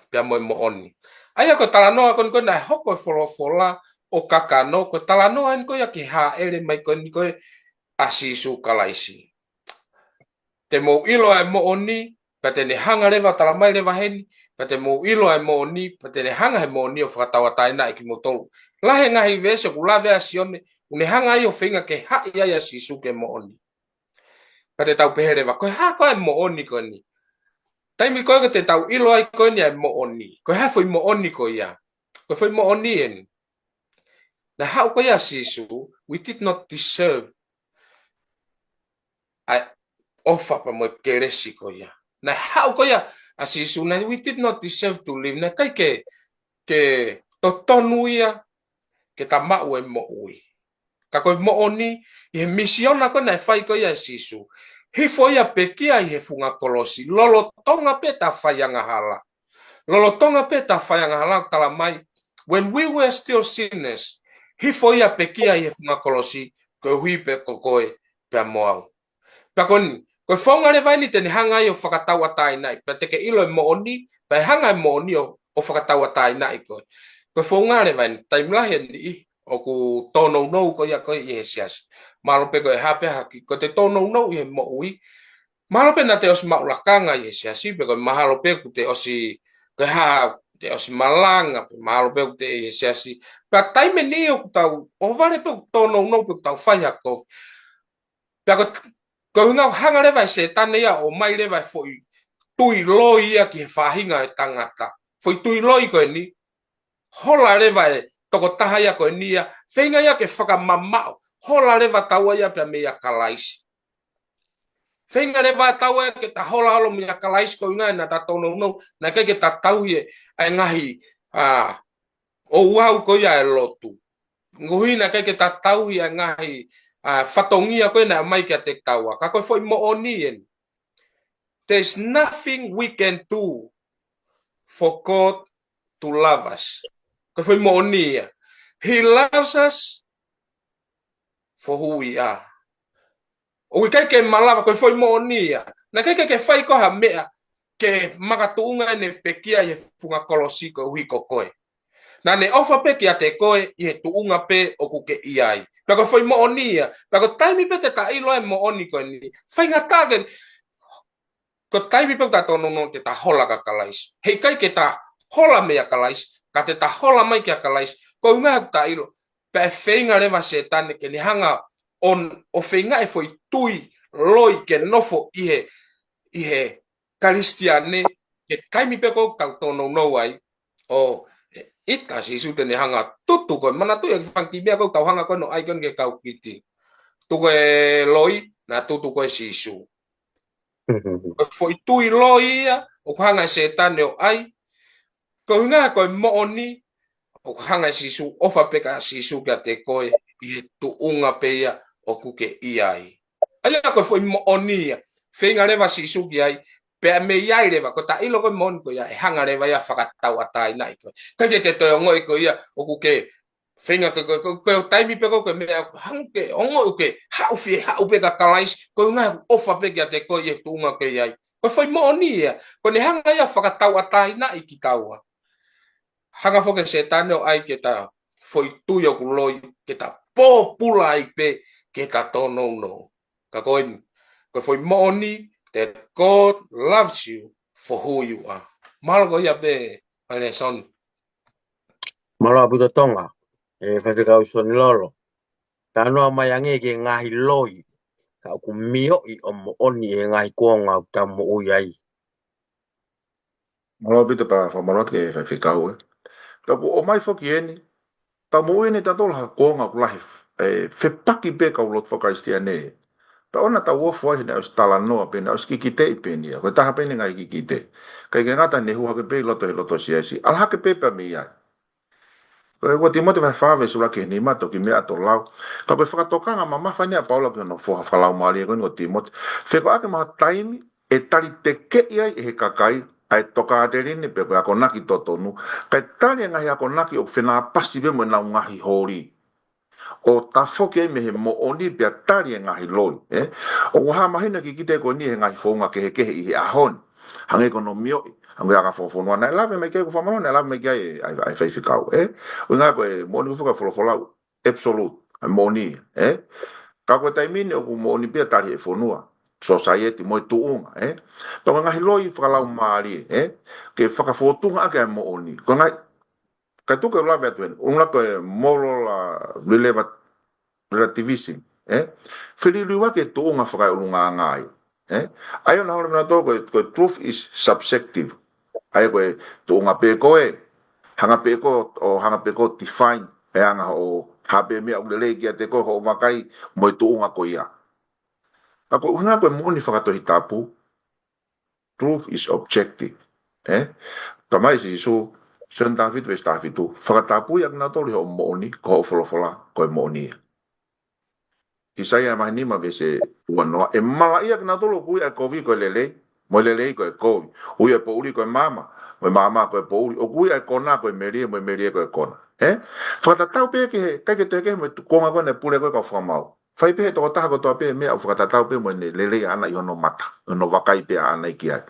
pea moe mo oni. Aia koe talanoa koe na e hoko e wholofola o kakano, koe talanoa en koe ki haa ere mai koe asisu kalaisi. Te mo ilo ai mo oni, pa te ne hanga rewa tala mai rewa heni, pa te mo ilo ai mo oni, pa te ne hanga he mo oni o whakatawa taina i ki mo tolu. Lahe ngahi vese ku lawe a sione, une hanga i o whinga ke hai ai a sisu ke mo oni. Pa te tau pehe rewa, koe ha koe mo oni koe ni. Taimi koe te tau ilo ai koe ni ai mo oni. Koe ha foi mo oni koe ia. Koe foi mo oni en. Na hau koe a sisu, we did not deserve offer pa mo keresi ko ya na how ko ya asisu na we did not deserve to live na kai ke totonu ya ke tama o mo ui ka ko mo oni e mission na ko na fai ko ya asisu hi foi a pekia i he funga kolosi lolo tonga peta fai nga hala lolo tonga peta fai nga hala tala mai when we were still sinners hi foi a pekia i he funga kolosi ko hui pe ko koe pe moau pa kon ko fonga le vai ni te hanga i o whakatawa tai nai pa te ke ilo mo oni pa hanga mo oni o whakatawa tai nai ko fonga le vai ni tai mlahe ni o ku tono no ko ya ko i hesias malo pe ko e hape haki ko te tono no i mo ui malo pe na te os maulakanga i hesias pe ko mahalo pe ku te osi ko ha te osi malanga malo pe ku te hesias pa tai me ni o tau o vale pe tono no pe tau fai ko pa ko nga hanga le vai se tane ia o mai le vai foi tui loi ia ki whahinga e tangata foi tui loi ko ni hola le vai toko taha ia ko ni ia whenga ia ke whakamamao hola le vai taua ia pia mea kalaisi whenga le vai taua ia ke ta hola holo mea kalaisi ko nga na ta tono no na ke ta tau ie ai ngahi o wau ko ia e lotu nguhi na ke ta tau ia ngahi fatongia koe na mai kia te taua. Ka koe foi mo onien. There's nothing we can do for God to love us. Koe foi mo onia. He loves us for who we are. O kai ke malava koe foi mo onia. Na kai ke fai ko ha mea. ke makatuunga ne pekia ye funga kolosiko wiko koe. Na ne ofa pe ki ate koe i he tuunga pe o kuke iai. Pako foi mo onia, pako taimi pe te ta ilo e mo oni koe ni. Fai ngatagen, ko taimi pe ta tono no te ta hola ka kalais. Hei kai ke ta hola mea kalais, ka te ta hola mai kia kalais, ko unga ta ilo. Pe feinga rewa se tane ke ni hanga on o feinga e foi tui loi ke nofo i he karistiane ke taimi pe ko ta tono no ai. O ita si su te ne hanga tutu ko mana tu yang fang tibia ko tau hanga ko no icon ke kau kiti. Tu ko loi na tutu ko sisu. Foi tui loi ya o hanga setan o ai. Ko nga ko mo oni o hanga sisu ofa peka sisu ka te ko i tu unga pe ya o kuke iai. Ala ko foi mo oni ya. Fenga leva sisu ki ai pe me iai leva ko ta ilo ko mon ko ya hanga leva ya fakatau atai nai ko. Ka ke te ngoi ko ya o kuke fenga ko taimi pe ko me hanke ongo ke ha u pe ka kalais ko nga ofa pe ya te ko ye tu unga ke iai. Ko foi mo oni ya. Ko ne hanga ya fakatau atai nai ki kaua. Hanga foke setan o ai ke ta foi tuyo kuloi ke ta populai pe ke ta tono no. Ka koin ko foi mo oni that God loves you for who you are. Malgo ya be ane son. Malo abu to tonga. Whawhikau so ni lolo. Ta noa mai ange ke ngahi loi. Ka ku mio i o mo oni e ngahi kuonga o ta mo ui ai. Malo pita pa whamarot ke whawhikau e. Taku o mai whaki eni, ta mo ene ta tola kuonga ku lahi whepaki pe ka ulot whakaristiane e. Ta ona ta uofu ai na tala noa pe na uski kite i pe nia. Ko taha pe ni ngai ki kite. Kai ke ngata ne hua ke pe loto he loto siasi. Alha ke pe pa mi ai. Ko Timote vai fave sula ke ni mato ki mea to lau. Ka ko whakatokanga ma mawhani a Paula ki no foha whalau maali e ko Timote. Wheko ake maha taimi e tali te ke iai e he kakai ai toka a te rini pe ko ako naki totonu. Kai tali ngahi ako naki o whena pasi be mo na ngahi hori. O ta foke ai me he mo oni pe tali ngahi loi. O waha mahina ki kite ko ni he ngahi whaunga ke he i he ahon. Hange ko no mio hange aga fofonoa na lave me ke ko famano na lave me ke ai fai fikau o nga ko mo ni fuka fola absolute moni ka ko taimini o mo ni pe tari e fonua society mo tu unga to nga hiloi fala mari ke faka fotunga ake mo oni ko nga ka tu ko lave tu un lato e moral relativism fili liwa ke tu unga faka unga ngai ai na hora na to ko truth is subjective ai koe tu unga pe koe hanga pe ko o hanga pe ko define e anga o habe me o le ki te ko ho makai mo tu unga ko ia ako hanga ko mo ni fakato hitapu truth is objective tamai si so sen David wes David tu fakatapu yang na to le o mo ni ko fola ko mo ni Isaya mahini ma vese uano e mala ia na to lo ku e ko vi ko lele mo lele ko ko u e po uri ko mama mo mama ko po uri o ku e kona ko merie mo merie ko kona fata tau pe ke ke te ke mo ko nga ko ne pule ko ka famau fai pe to ta ko to pe me fata tau pe mo ne lele ana i no mata no wakai pe ana i kia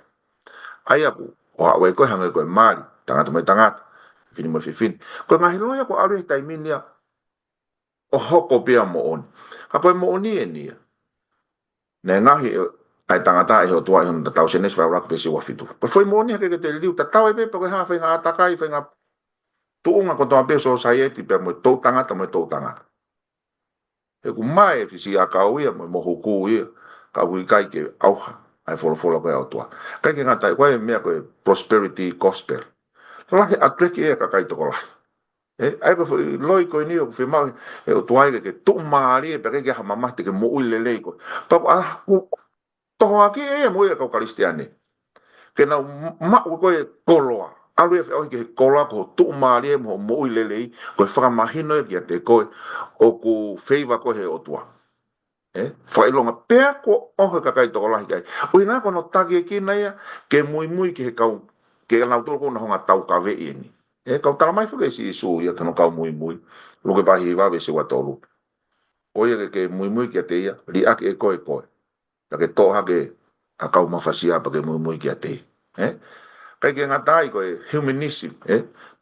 ai aku o a we ko hanga ko mari tanga mo tanga fini mo fifin ko nga hilo ya ko alu taiminia o hoko pe mo on ka mo oni eni ne ngahi ai tangata e ho tua hon tau senes va rak pesi wa fitu ko foi moni ke te liu ta tau e pe ko ha fa nga atakai fa nga tu unga ko to pe so society pe mo to tangata mo to tangata e ku mai fisi a ka uia mo huku ia ka ui kai ke auha ai folo ko au tua kai ke ngata ko e me ko prosperity gospel la he atreki e ka kai to ko la ai ko loi ko ni o fe ma e o tua ke tu mari pe ke ha mama te ke mo ui le ko pa to aki e mo e ka kristiane ke na ma ko e koloa alu e o ke koloa ko tu mari mo mo i lele ko fa mahino e te ko o ku feiva ko he o tua fa ilonga pe ko o ka kai to la kai o ina ko no tagi ki na ya ke muy ke ka ke na to ko na tau ka ve ini ka tala mai fo ke si su ya ka no ka muy lo que pa hi va ve se wa tolu oye ke muy ke te ya li ak e ko la ke to ha ke a kau mafasia pa ke muy ki ate kai ke ngatai ko humanism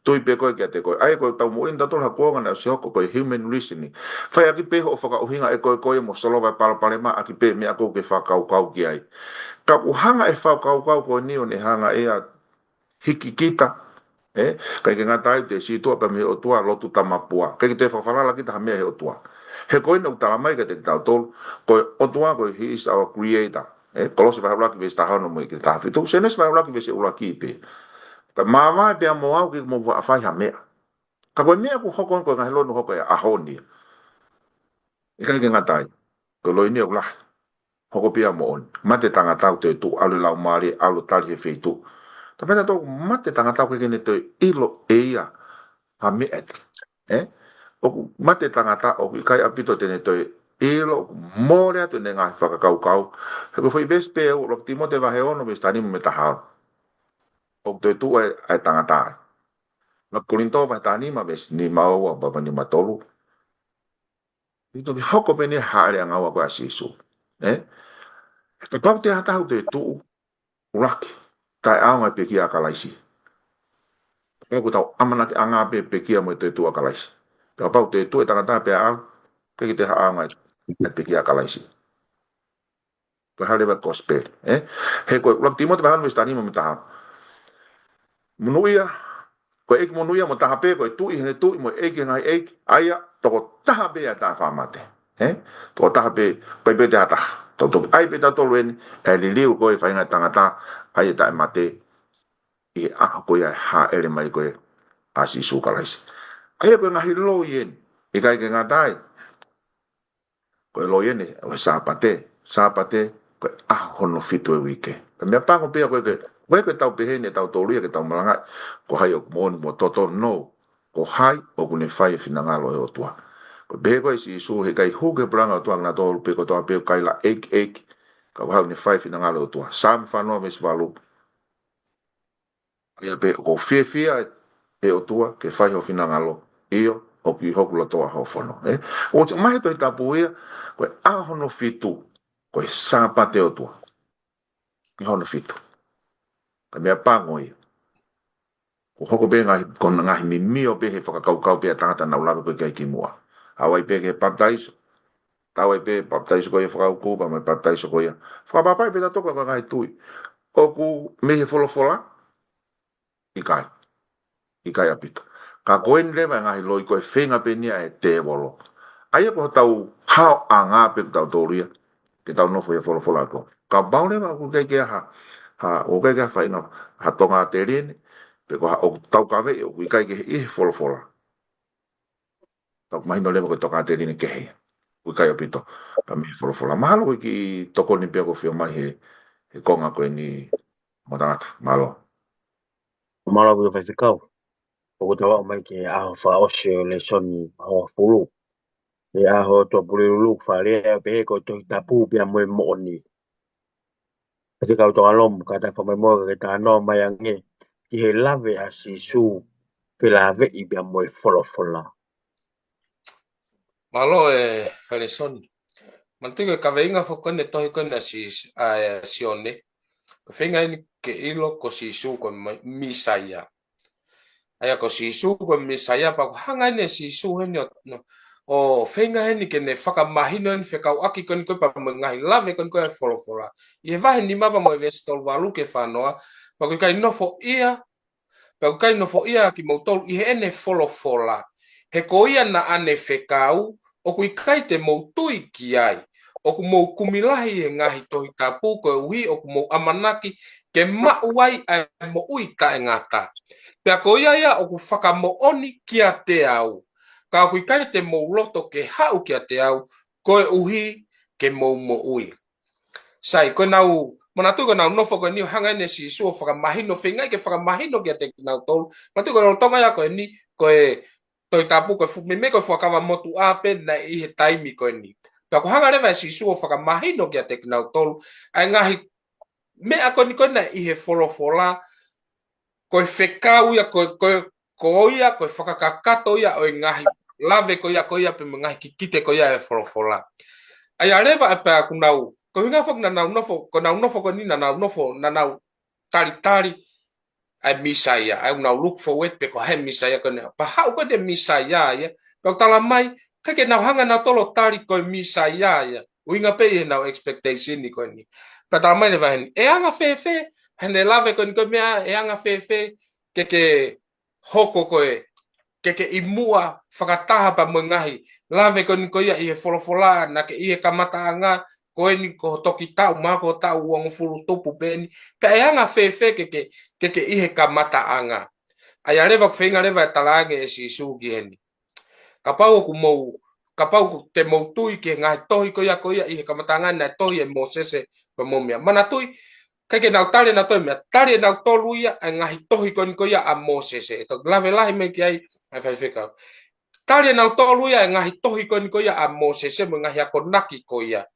tui pe ko ke te ko ai ko tau mo inda tol hako ngana se ko human reasoning fai aki pe ho faka uhinga ko mo solo vai pala ma aki pe me ako ke fa kau ki ai ka uhanga fa kau ko ni o ne hanga a hiki kita kai ke ngatai te si to pa me o tua lotu tamapua kai te fa fala kita me he o tua he ko ina utala mai ke te tau tol ko o tua ko he is our creator kalau se vai rock ves ta hano mo ke ta fitu senes vai rock ves o rocky pe ka mama pe mo au ke mo va fa ha me ka ko me ko hokon ko ngalo no hoko a honi e ka ke ngatai ko lo ni ola hoko pe mo on mate tanga tau te tu alu la mari alu tal he feitu ta pena to mate tanga tau ke ne to ilo eia ha me o mate tanga ta o kai apito te ne to ilo more atu ne nga fa ka kau ko foi vespe o lo timote va he ono me stani me ta ha o te tu ai tanga ta na kulinto va tani ma ves ni mau wa ba ni matolu ito ki hoko pene haare anga wa kwa sisu ka pau te hata hu te tu uraki tai aunga pe ki akalaisi ka ku tau amana ki anga pe ki mo te tu akalaisi ka pau te tu e tangata pe a ke ki te ha aunga pe ki akalaisi ka hale ba gospel he ko lo timo te ba no stani mo mita munuia ko ek munuia mo ta pe ko tu i he tu mo ek ngai ek aya to ta be ta fa mate to ta pe pe te ata to ai pe ta to len li liu ko fa nga tangata ai ta mate i a ko ya ha ele mai ko a si su kalais ai ko nga hilo yen i kai ke nga dai ko lo yen o sapate ko a hono fitu e wike me pa ko pe ko ke tau pe ne tau to ke tau malanga ko hai o mo toto no ko hai o ku ne fai finanga lo o tua ko be ko si su he kai hu ke branga tua na to pe ko to pe kai la ek ka ha ne fai finanga lo tua sam fa no mes valu ia pe ko fia e o tua ke fai ho finanga lo io o ki hoku lo toa ho fono o te mai to ta puia ko a hono fitu ko sa pate o tua ki hono fitu ka me pango ia ko hoko be ngai kon ngai mi mio be he whakakau pe tangata na ulawe pe kai ki mua awai pe ke baptise tawai pe baptise ko ia whakau ba mai baptise ko ia whakapapai pe ta toka ka ngai tui o ku me he fola ikai apito ka koen le mai ngai loi ko fenga pe nia e te bolo ai ko tau hao anga pe tau toria ke tau no foi fola ko ka baule ma ku ke ha o ke fa ina ha tonga te rene pe ko o tau ka ve o kai ke i fola tau mai no le ko toka te rene ke he ku kai apito pa mi fola malo ki toko ni pe ko fio mai he konga ko ni modata malo Malo vai ficar. O tawa mai ke a fa o se le soni o fulu. E a ho to pule lu fa le pe ko to tapu pe mo mo ni. Kasi ka to alom ka ta fa mo ke ta no mai ange. Ki he lave a si su pe lave I pe mo fola. Malo Kalesoni. Mantigo ka venga fo kone tohi kone sione. Venga ni ke ilo ko si su ko misaya. Aya ko si su ko misaya pa ko hanga ne si su he o venga he ni ke ne faka mahino ni fekau aki kon ko pa ngai lave kon ko fola. Ye va ni maba mo vestol valu ke fanoa pa ko kai no fo ia pa ko kai no fo ia ki mo tol I ene fola. He ko ia na ane fekau o ku kai te mo tui ki ai o ku mo kumilahi e ngahi tohi tapu ko ui o ku mo amanaki ke mauai ai mo ui ka ngata pea ko ia o ku whaka mo oni ki a te au ka ku kai te mo loto ke hau ki a te au ko uhi ke mo ui sai ko nau manatu ko nau nofo ko ni hanga ne si so whaka mahino whengai ke whaka mahino ki a te nau tolu manatu ko nau tonga ia ko ni ko toi tapu ko me ko whakawa motu ape na I he taimi ko ni pa ko hanga rewa si suo whakamahino ki a te kinau tolu ai ngahi me ako ni ko na I he fola ko whekau ia ko ia ko whakakakato ia o ngahi lave ko ia pe ngahi kikite ko ia e fola ai a rewa e pa ku nau ko hinga fok na nau nofo ko ni na nau nofo na nau tali ai misaya ai una look forward pe ko he misaya ko ne pa hau ko de misaya ya pa tala mai ka ke na hanga na tolo tali ko misaya ya winga pe e na expectation ni ko ni pa tala mai le va e anga fe hene lave ko ni ko mea e anga fe ke hoko ko e ke imua whakataha pa mengahi lave ko ni ko ia i he folofola na ke i he kamata anga ko ni ko toki tau ma ko tau wong fulu topu pe ni pe anga fe ke i he kamata anga aya leva ko fenga leva talange e si sugi heni kapau ku mo kapau ku te mo tui ke ngai tohi ko ia i he kamata anga na tohi e mo sese pa momia mana tui ke nau tale na toi me tale na tolu ia ngai tohi ko ia a mo sese to lave lahi me ki ai fa feka tale na tolu ia ngai tohi ko ia a mo sese mo ngai ko naki ko ia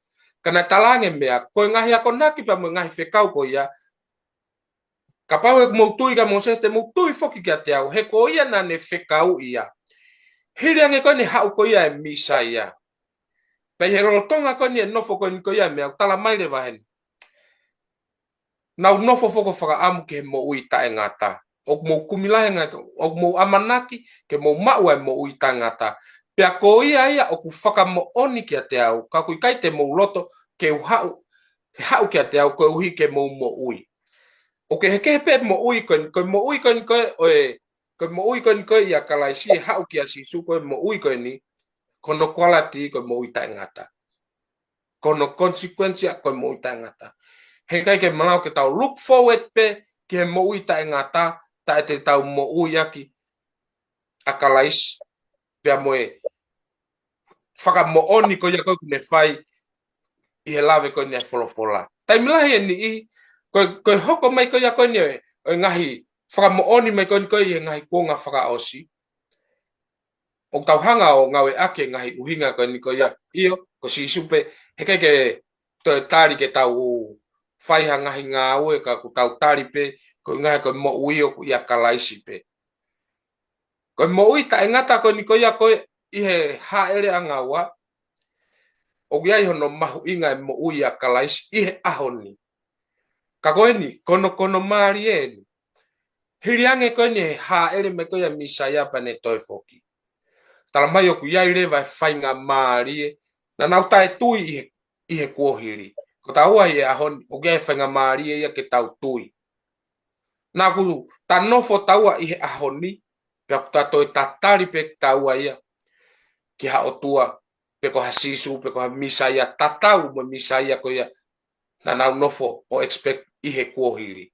kana talange mea ko ngahi ako naki pa mo ngahi fekau ko ia kapau e mo tui ka mo seste mo tui foki ka te au he ko ia na ne fekau ia hiriange ko ni hau ko ia e misa ia pe he rotonga ko ni nofo ko ia mea tala mai le vahen na nofo foko faka amu ke mo uita e ngata o mo kumila ngata o mo amanaki ke mo maua mo uita ngata pea ko ia o ku faka mo oni ki te au ka kui kai te mo loto ke hau ki te au ko uhi ke mo ui o ke heke pe mo ui ko mo ui ko mo ui ko ia kala si hau ki si su ko mo ui ko ni kono quality ko mo uita ngata kono consequencia ko mo uita ngata he kai ke malau ke tau look forward pe ke mo uita ngata ta te tau mo ui aki akalais pe mo faka mo oni ko ia ko ne fai i he lave ko ne folofola tai milahi ni i ko hoko mai ko ia ko ne ngahi faka mo oni mai ko i ngahi ko nga faka osi o tau hanga o ngawe ake ngahi uhinga ko ia io ko si supe he kai ke to tari ke tau fai hanga hinga o ka ku tau tari pe ko ngahi ko mo uio ku ia kalaisi pe ko mo ui ta ngata ko ia ko i he haere angawa o ia i hono mahu inga mo ui a kalais i he ahoni ka koeni kono mari e hiriange ko ni haere me ko ia misaya pa ne toi foki tala mai o ku ia ile vai fainga mari na nau tai tui i he kuohiri ko taua i ahoni o ia fainga mari ia ke tau tui na ku ta nofo taua i he ahoni pe ta toi tatari pe taua ia ki ha otua pe ko hasisu pe ko misaya tatau mo misaya ko ia na nau nofo o expect i he kuohiri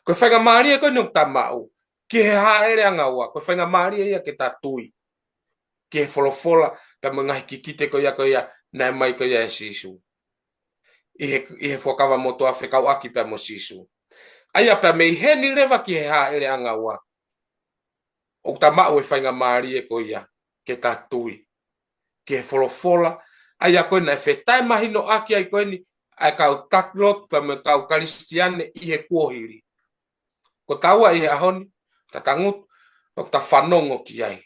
ko whainga maria ko nuk tamau ki he haere angaua ko whainga maria ia ke tatui ki he folofola pe mga kikite ko ia na mai ko ia sisu i he fokawa mo to Afrika aki pe mo sisu aia pe me he ni leva ki he haere angaua o tamau e whainga maria ko ia ke tatui ke folofola ai a koe na whetai mahino aki ai koe ni ai kau taklot pa me kau karistiane i he kuohiri ko taua i he ahoni ta tangut o ta whanongo ki ai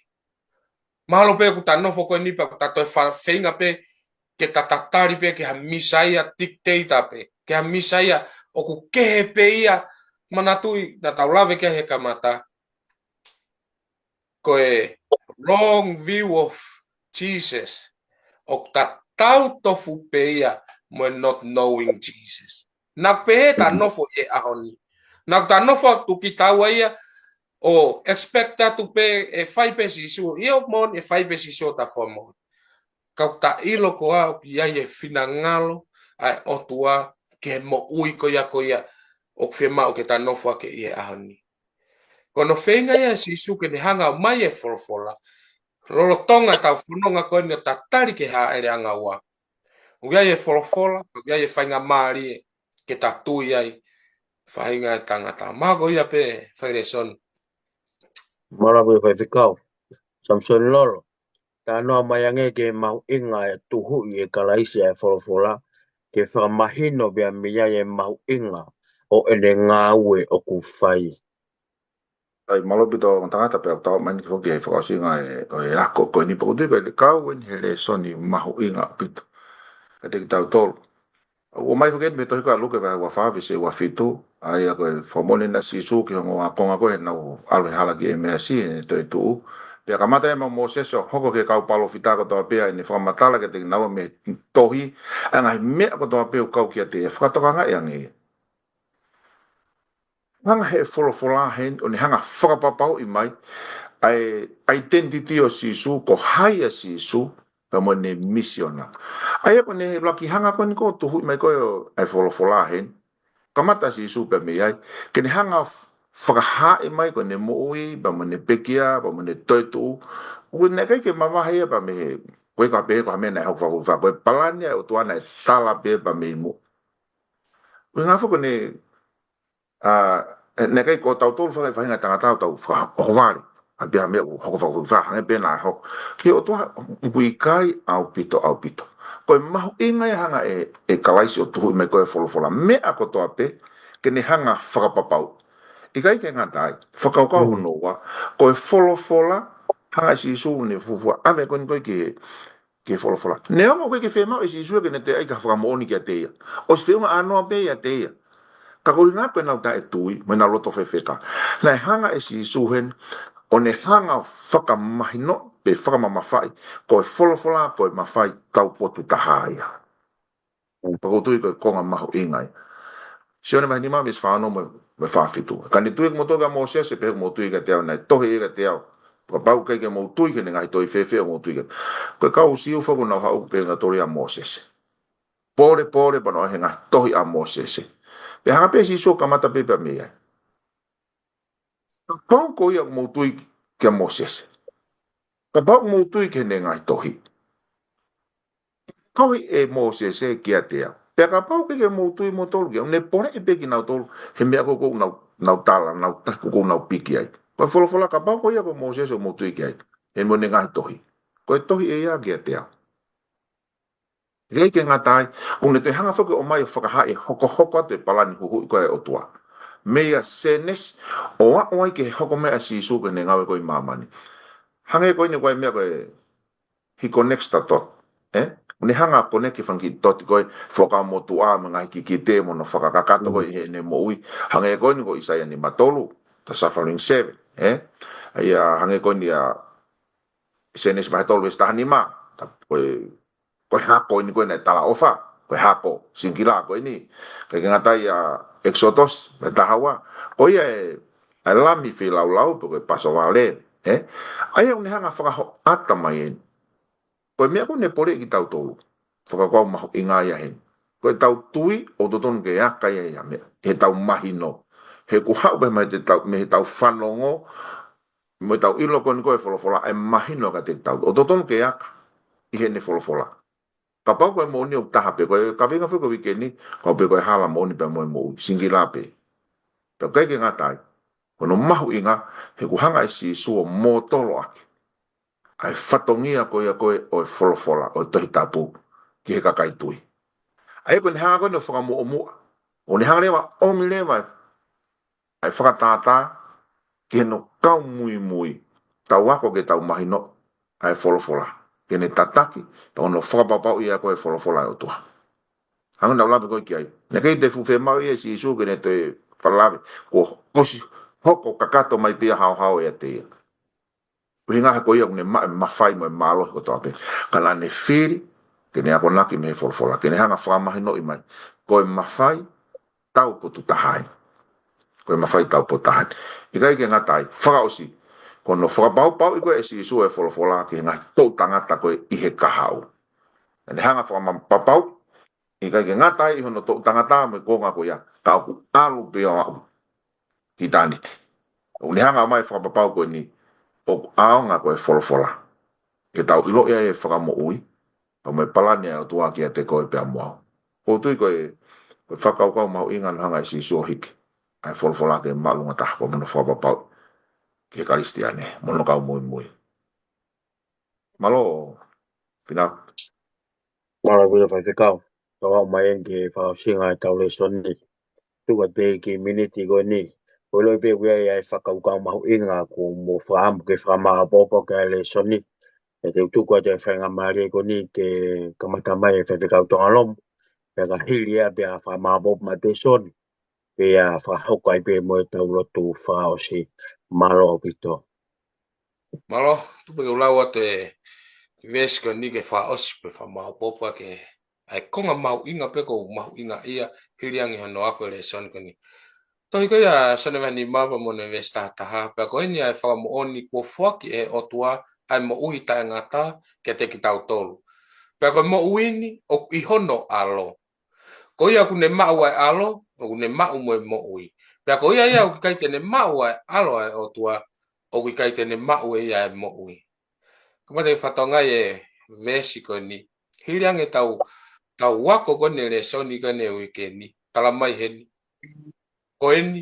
mahalo pe ku ta nofo koe ni pa ku ta toi whenga pe ke ta tatari pe ke ha misaia dictator pe ke ha misaia o ku kehe pe ia manatui na tau lave ke he kamata koe wrong view of Jesus o ta tau tofu peia mo not knowing Jesus. Na pe ta nofo e ahoni. Na ta nofo tu ki tau ia o expecta tu pe e fai pe sisu. Io mon e fai pe sisu ta fomo. Ka ta ilo ko a ki ia e finangalo ai o tua ke mo ui ko ia o fema o ke ta nofo ke e ahoni. Kono fenga ia sisu ke ne hanga mai e folfola. Lolo tonga tau funonga ko ni tatari ke ha ere anga wa. Uia e folofola, uia e whainga maari ke tatui ai whainga e tangata. Mago ia pe whaire son. Marabu e whaifekau. Samson lolo. Ta noa mai ange ke mau inga e tuhu i e kalaisi e folofola. Ke whakamahino bea mia e mau inga o ene ngā ue o ku whai. ai malo pito tangata pe tau mai ki foki e whakasinga e ako ko ni po tiko e kau e he le soni mahu inga pito e te ki tau tolu o mai forget me to ka lu ke wa fa vi se wa fitu ai ko formole na si su ke ngo a konga ko na alwe hala ki me si to tu pe ka mata ma mo se so hoko ke ka palo fita ko to pe ni fa matala ke te na me tohi anga me ko to pe ka ki te fa to nga yang e hanga he fola hen o ni hanga whakapapau i mai ai identity o sisu ko haia sisu ka mo ne misiona ai ko ne laki hanga ko ni ko tu mai ko ai fola hen kamata sisu pe me ai ke ni hanga whakaha i mai ko ne mo'i ba mo ne pekia ba mo ne toitu o ne kai ke mama haia ba me ko ka pe ko me na ho fa ko palani o tu ana sala pe ba me mo nga fo ko ne ne kai ko tau tolu fa fa nga tanga tau fa o vale a bia me o ho fa ha be na ho ki o to wi kai au pito ko ma inga hanga e kalaisi o tu me ko folo fola me a ko to ape ke ne hanga fa papau i kai ke nga dai fa ka ko no wa ko folo fola hanga si su ne fufu a me ko ni ke folo fola ne o ko ke fe ma si su ke ne te ai ka fa mo ni ke te o se fe ma ano be ya te ka ko nga pe na ta e tui me na loto fefeka na hanga e si suhen o ne hanga whaka mahino pe whaka mamawhai ko e wholofola ko e mawhai tau potu tahaia pa ko tui ko e konga maho ingai si one mahini mami is whano me whawhitu ka ni tui mo toga mo se pe mo tui ka teo nei tohe e ka teo ka pau kai ke mo tui ke ngai toi fefe mo tui ka ka usiu whaku na hau pe na tori a mo se pore pa no henga tohi a mo se pe hanga pe si so kamata pe pe me ai pau ko ia mo tui ke Moses. Ka pau mo tui ke ne ngai tohi. Tohi e Moses e kia tea. Pe ka pau ke mo tui mo tolu ke. Ne pore e peki nau tolu. He mea ko nau tala, nau taku ko nau piki ai. Ko fola ka pau ko ia ko Moses o mo tui ke ai. He mo ne ngai tohi. Ko e tohi e ia kia tea. Rei ke ngatai, une te hanga whaka o mai whakahae hoko te palani huhu ko e otua. Mea senes, o a oai ke hoko mea si suke ne ngawe ko i mamani. Hange ko ni ko mea ko he connects ta tot ne hanga connect fangi tot ko foka mo tu a mga ki te mo no foka kakato ko ne mo ui hange ko ni ko isaya ni matolu ta suffering seven ai hange ko ni a senes ba tolu sta anima ta ko ha ko ni ko ne tala ofa ko ha ko singila ko ni ke ngata ya exodus ta hawa ko ye alami fi lau ko paso vale ai un hanga foka ho ata mai ko mea ko ne pore ki tau tolu whakakau maho i ngā ia hen ko tau tui o to tonu ke aka ia mea he tau mahino he ku hau me te tau me he tau whanongo me tau ilo ko ni koe wholofola e mahino ka te tau o to tonu ke aka i he ne wholofola ka pau koe mo ni o taha pe koe ka winga whiko wike ni ko pe koe hala mo ni pe mo singi la pe pe kai ke ngā tai kono mahu i ngā he ku hanga i si suo mō tolo ake ai whatongia koe o e wholofola o e tohi tapu ki he kakai tui. Ai ko ni hanga koe no whakamu o mua. O ni hanga lewa o mi lewa ai whakatata ki he no kau mui. Tau wako ke tau mahino ai wholofola. Ke ne tataki pa ono whakapapau ia koe wholofola e o tua. Hanga nau lapi koe ki ai. Ne kei te fuwhe mau ia si isu ke ne te whalawe. Ko kosi hoko kakato mai pia hao e te ia. Uhi ngaha ko ia kune mawhai mo e malo ko toa pe. Kana ne whiri, ke ne ako naki me he wholofola. Ke ne hanga whamahi no i mai. Ko e mawhai tau po tu tahai. Ko e mawhai tau po tahai. I kai ke ngatai, whakaosi. Ko no whakapau i koe e si isu e wholofola ke ngahi tau tangata koe i he kahau. Ne hanga whakamapapau, i kai ke ngatai i hono tau tangata me ko ngā ko ia. Tau ku alu pia au ki tāniti. Ne hanga mai whakapapau koe ni o aonga ko e wholofola. Ke tau ilo ia e whakamo ui, pa mai palani au tua ki a te koe pia moao. O tui koe whakaukau mau ingan hanga i si sua hiki. Ai wholofola ke malunga taha pa muna whapapau. Ke karistiane, mono kau mui. Malo, pina. Malo bila whakikau. Tawa mai enke whakasinga e tau le soni. Tuka pe ki miniti koe ni. Koe loi pe kuia ia e whakaukau mahu inga ko mo whaamu ke whaamaha popo ke le soni. E te utuku a te whainga maari ko ni ke kamata mai e whakikau tonga lomu. pega hilia be a fa ma bob ma te son be a fa hokai be mo tau lotu fa o si malo pito. Malo, tu pe ulawa te veska ni ke fa os pe fa ma popa ke ai konga mau inga pe ko mau inga ia hiriangi hono ako le son ko ni. Toi ko ya sone vani mava mo ne vesta taha pe ko ni ai fa mo oni ko foki e o tua ai mo uhi ta ngata ke te ki tau tolu. Pe ko mo uini o i hono alo. Ko ia ku ne mau ai alo o ku ne mau mo ui. Pe ko ia o kai te ne mau ai alo ai o tua o ku kai te ne mau e ia mo ui. Kuma te whatonga e vesi ko ni. Hiriang e tau wako ko ne le soni ka ne uike ni. Kala mai he ni. Ko e ni.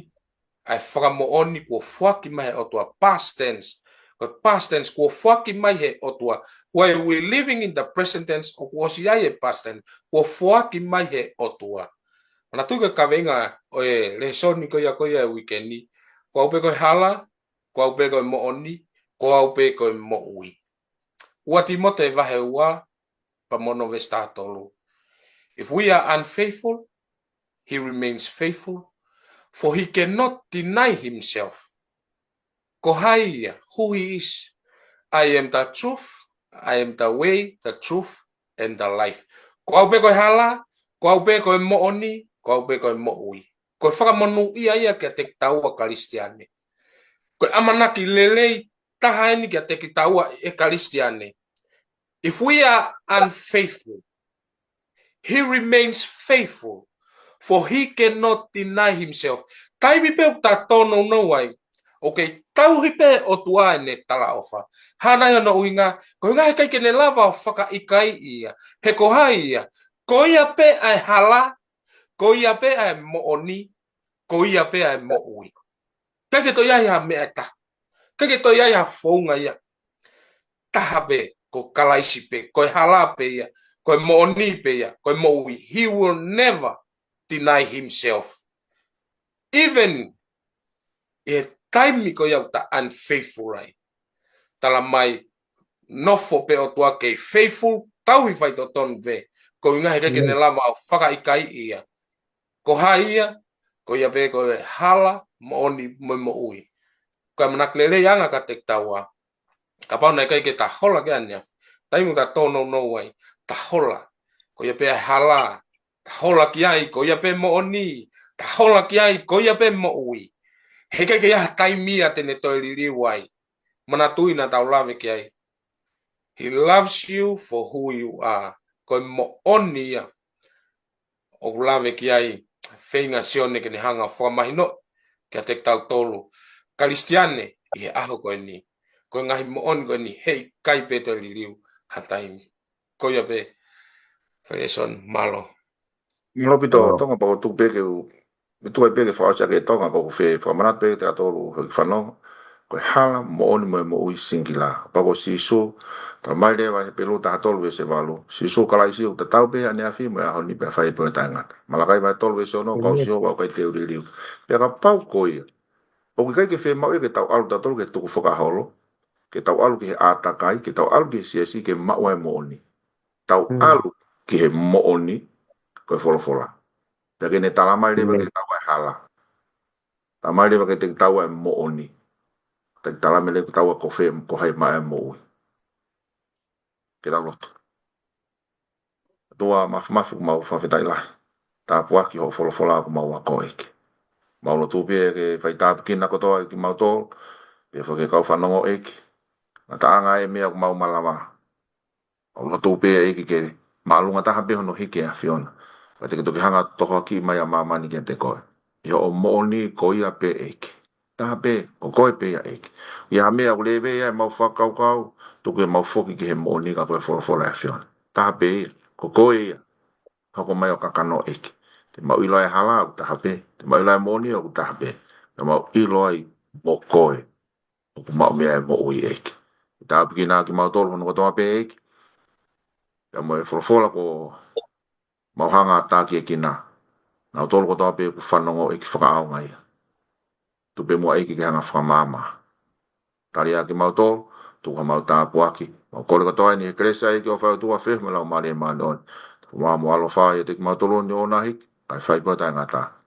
Ai whakamo oni kua whaki mai o tua past tense. Ko past tense kua whaki mai he o tua. While we living in the present tense o kua si ai e past tense. Kua whaki mai he o tua. Mana tuka ka venga o e le soni ko ia e uike ni. Kua upe ko hala. Kua upe ko mo oni. Kua upe ko mo ui. Ua Timote vahe ua pa mono vesta tolu. If we are unfaithful, he remains faithful, for he cannot deny himself. Kohai, who he is. I am the truth, I am the way, the truth, and the life. Ko au pe ko hala, ko au pe ko mo oni, ko au pe ko mo ui. Ko whakamonu ia kia te taua karistiane. Ko amanaki lelei taha ni kia te taua e karistiane. If we are unfaithful, he remains faithful, for he cannot deny himself. Tai vipe o ta tono no wai. Okay, tau hipe o tua ne tala ofa. Hana yo no uinga, ko inga kai ke ne lava o whaka ikai ia. He ko hai ia. Ko ia pe ai hala, ko ia pe ai mo oni, ko ia pe ai mo ui. Kai ke to ia ia me ata. Kai ke to ia ia founga ia. Tahabe. Ko kalaisi pe, ko hala pe ia, ko mo oni pe ia, ko mo ui. He will never deny himself. Even e time ko ia ta unfaithful rai. Tala mai nofo pe o tua ke faithful tau i fai to ton ve. Ko inga he ke ne lava o whaka ikai ia. Ko haia, ko ia pe ko hala, mo oni mo ui. Ko manak lele yanga ka tek tawa. Kapau na kai ke ta hola ke anya. Tai mu ta tono no wai. Ta hola. Ko ia pe hala. Ta hola ki ai ko ia pe mo oni. Ta hola ki ai ko ia pe mo ui. He kai ke ia tai mia te ne toi lili wai. Mana tui na tau lave ki ai. He loves you for who you are. Ko mo oni ia. O lave ki ai. Feinga sione ke ne hanga whamahino. Kia te tau tolu. Karistiane. I aho ko ni. Ko ngahi mo on ko ni hei kai peto liliu hatai ko ia pe Faison malo. Malo pito tonga pa tu pe ke tu ai pe ke fa cha ke tonga ko fe fa mana pe te atolu fa no ko hala mo on mo ui singila pa ko si so ta mai de va pe lu ta atolu se valu si so kala si ta tau pe ane afi mo a ni pe fa pe tanga malakai va tolu so no ko si o wa ko te liliu pe ka pau ko ia o ke ke fe mo ke tau alu ta tolu ke tu ko fa holo ke tau alu ke atakai ke tau alu ke si ke ma wa mo oni tau alu ke mo oni ko fola Pake ne talamai lewa ke tawa e hala. Talamai lewa ke te tawa e mo oni. Te talamai lewa ke tawa ko fe ko hai mai mo ui. Ke tau loto. Tua mafu mau whawhetai lahi. Tā puaki ho fola ko mau a ko eke. Mau lo tūpia ke whai tāpu kina kotoa ki mau tō. Pia whake kau whanongo eke. Na taanga e mea ko mau malama. Mau lo tūpia eke ke maalunga taha beho no hike a whiona. Ka te toki hanga toho ki mai a mamani ki a te koe. Ia o mooni ko ia pe eke. Tā pe, ko koe pe ia eke. Ia mea o lewe ia mau whakau, tuku e mau whoki ki he mooni ka koe whora e whiona. Tā pe ia, ko koe ia. Hako mai o kakano eke. Te mau ilo e hala au tā pe. Te mau ilo e mooni au tā pe. Te mau ilo ai mo koe. Tuku mau mea e mo ui eke. Tā piki nā ki mau tolu hono kotoa pe eke. Te mau e whora ko mau hanga tā ki e ki nā. Nau tolu kotoa pe ku whanongo eke whakaau ngai. Tu pe mua eke ki hanga whamama. Tari a ki mau tolu, tu ka mau tā puaki. Mau kore kotoa ni he kresa eke o whau tua whih me lau mare manon. Wa mo alo fa e te matolo ni ona hik, ai fai pa ta ngata.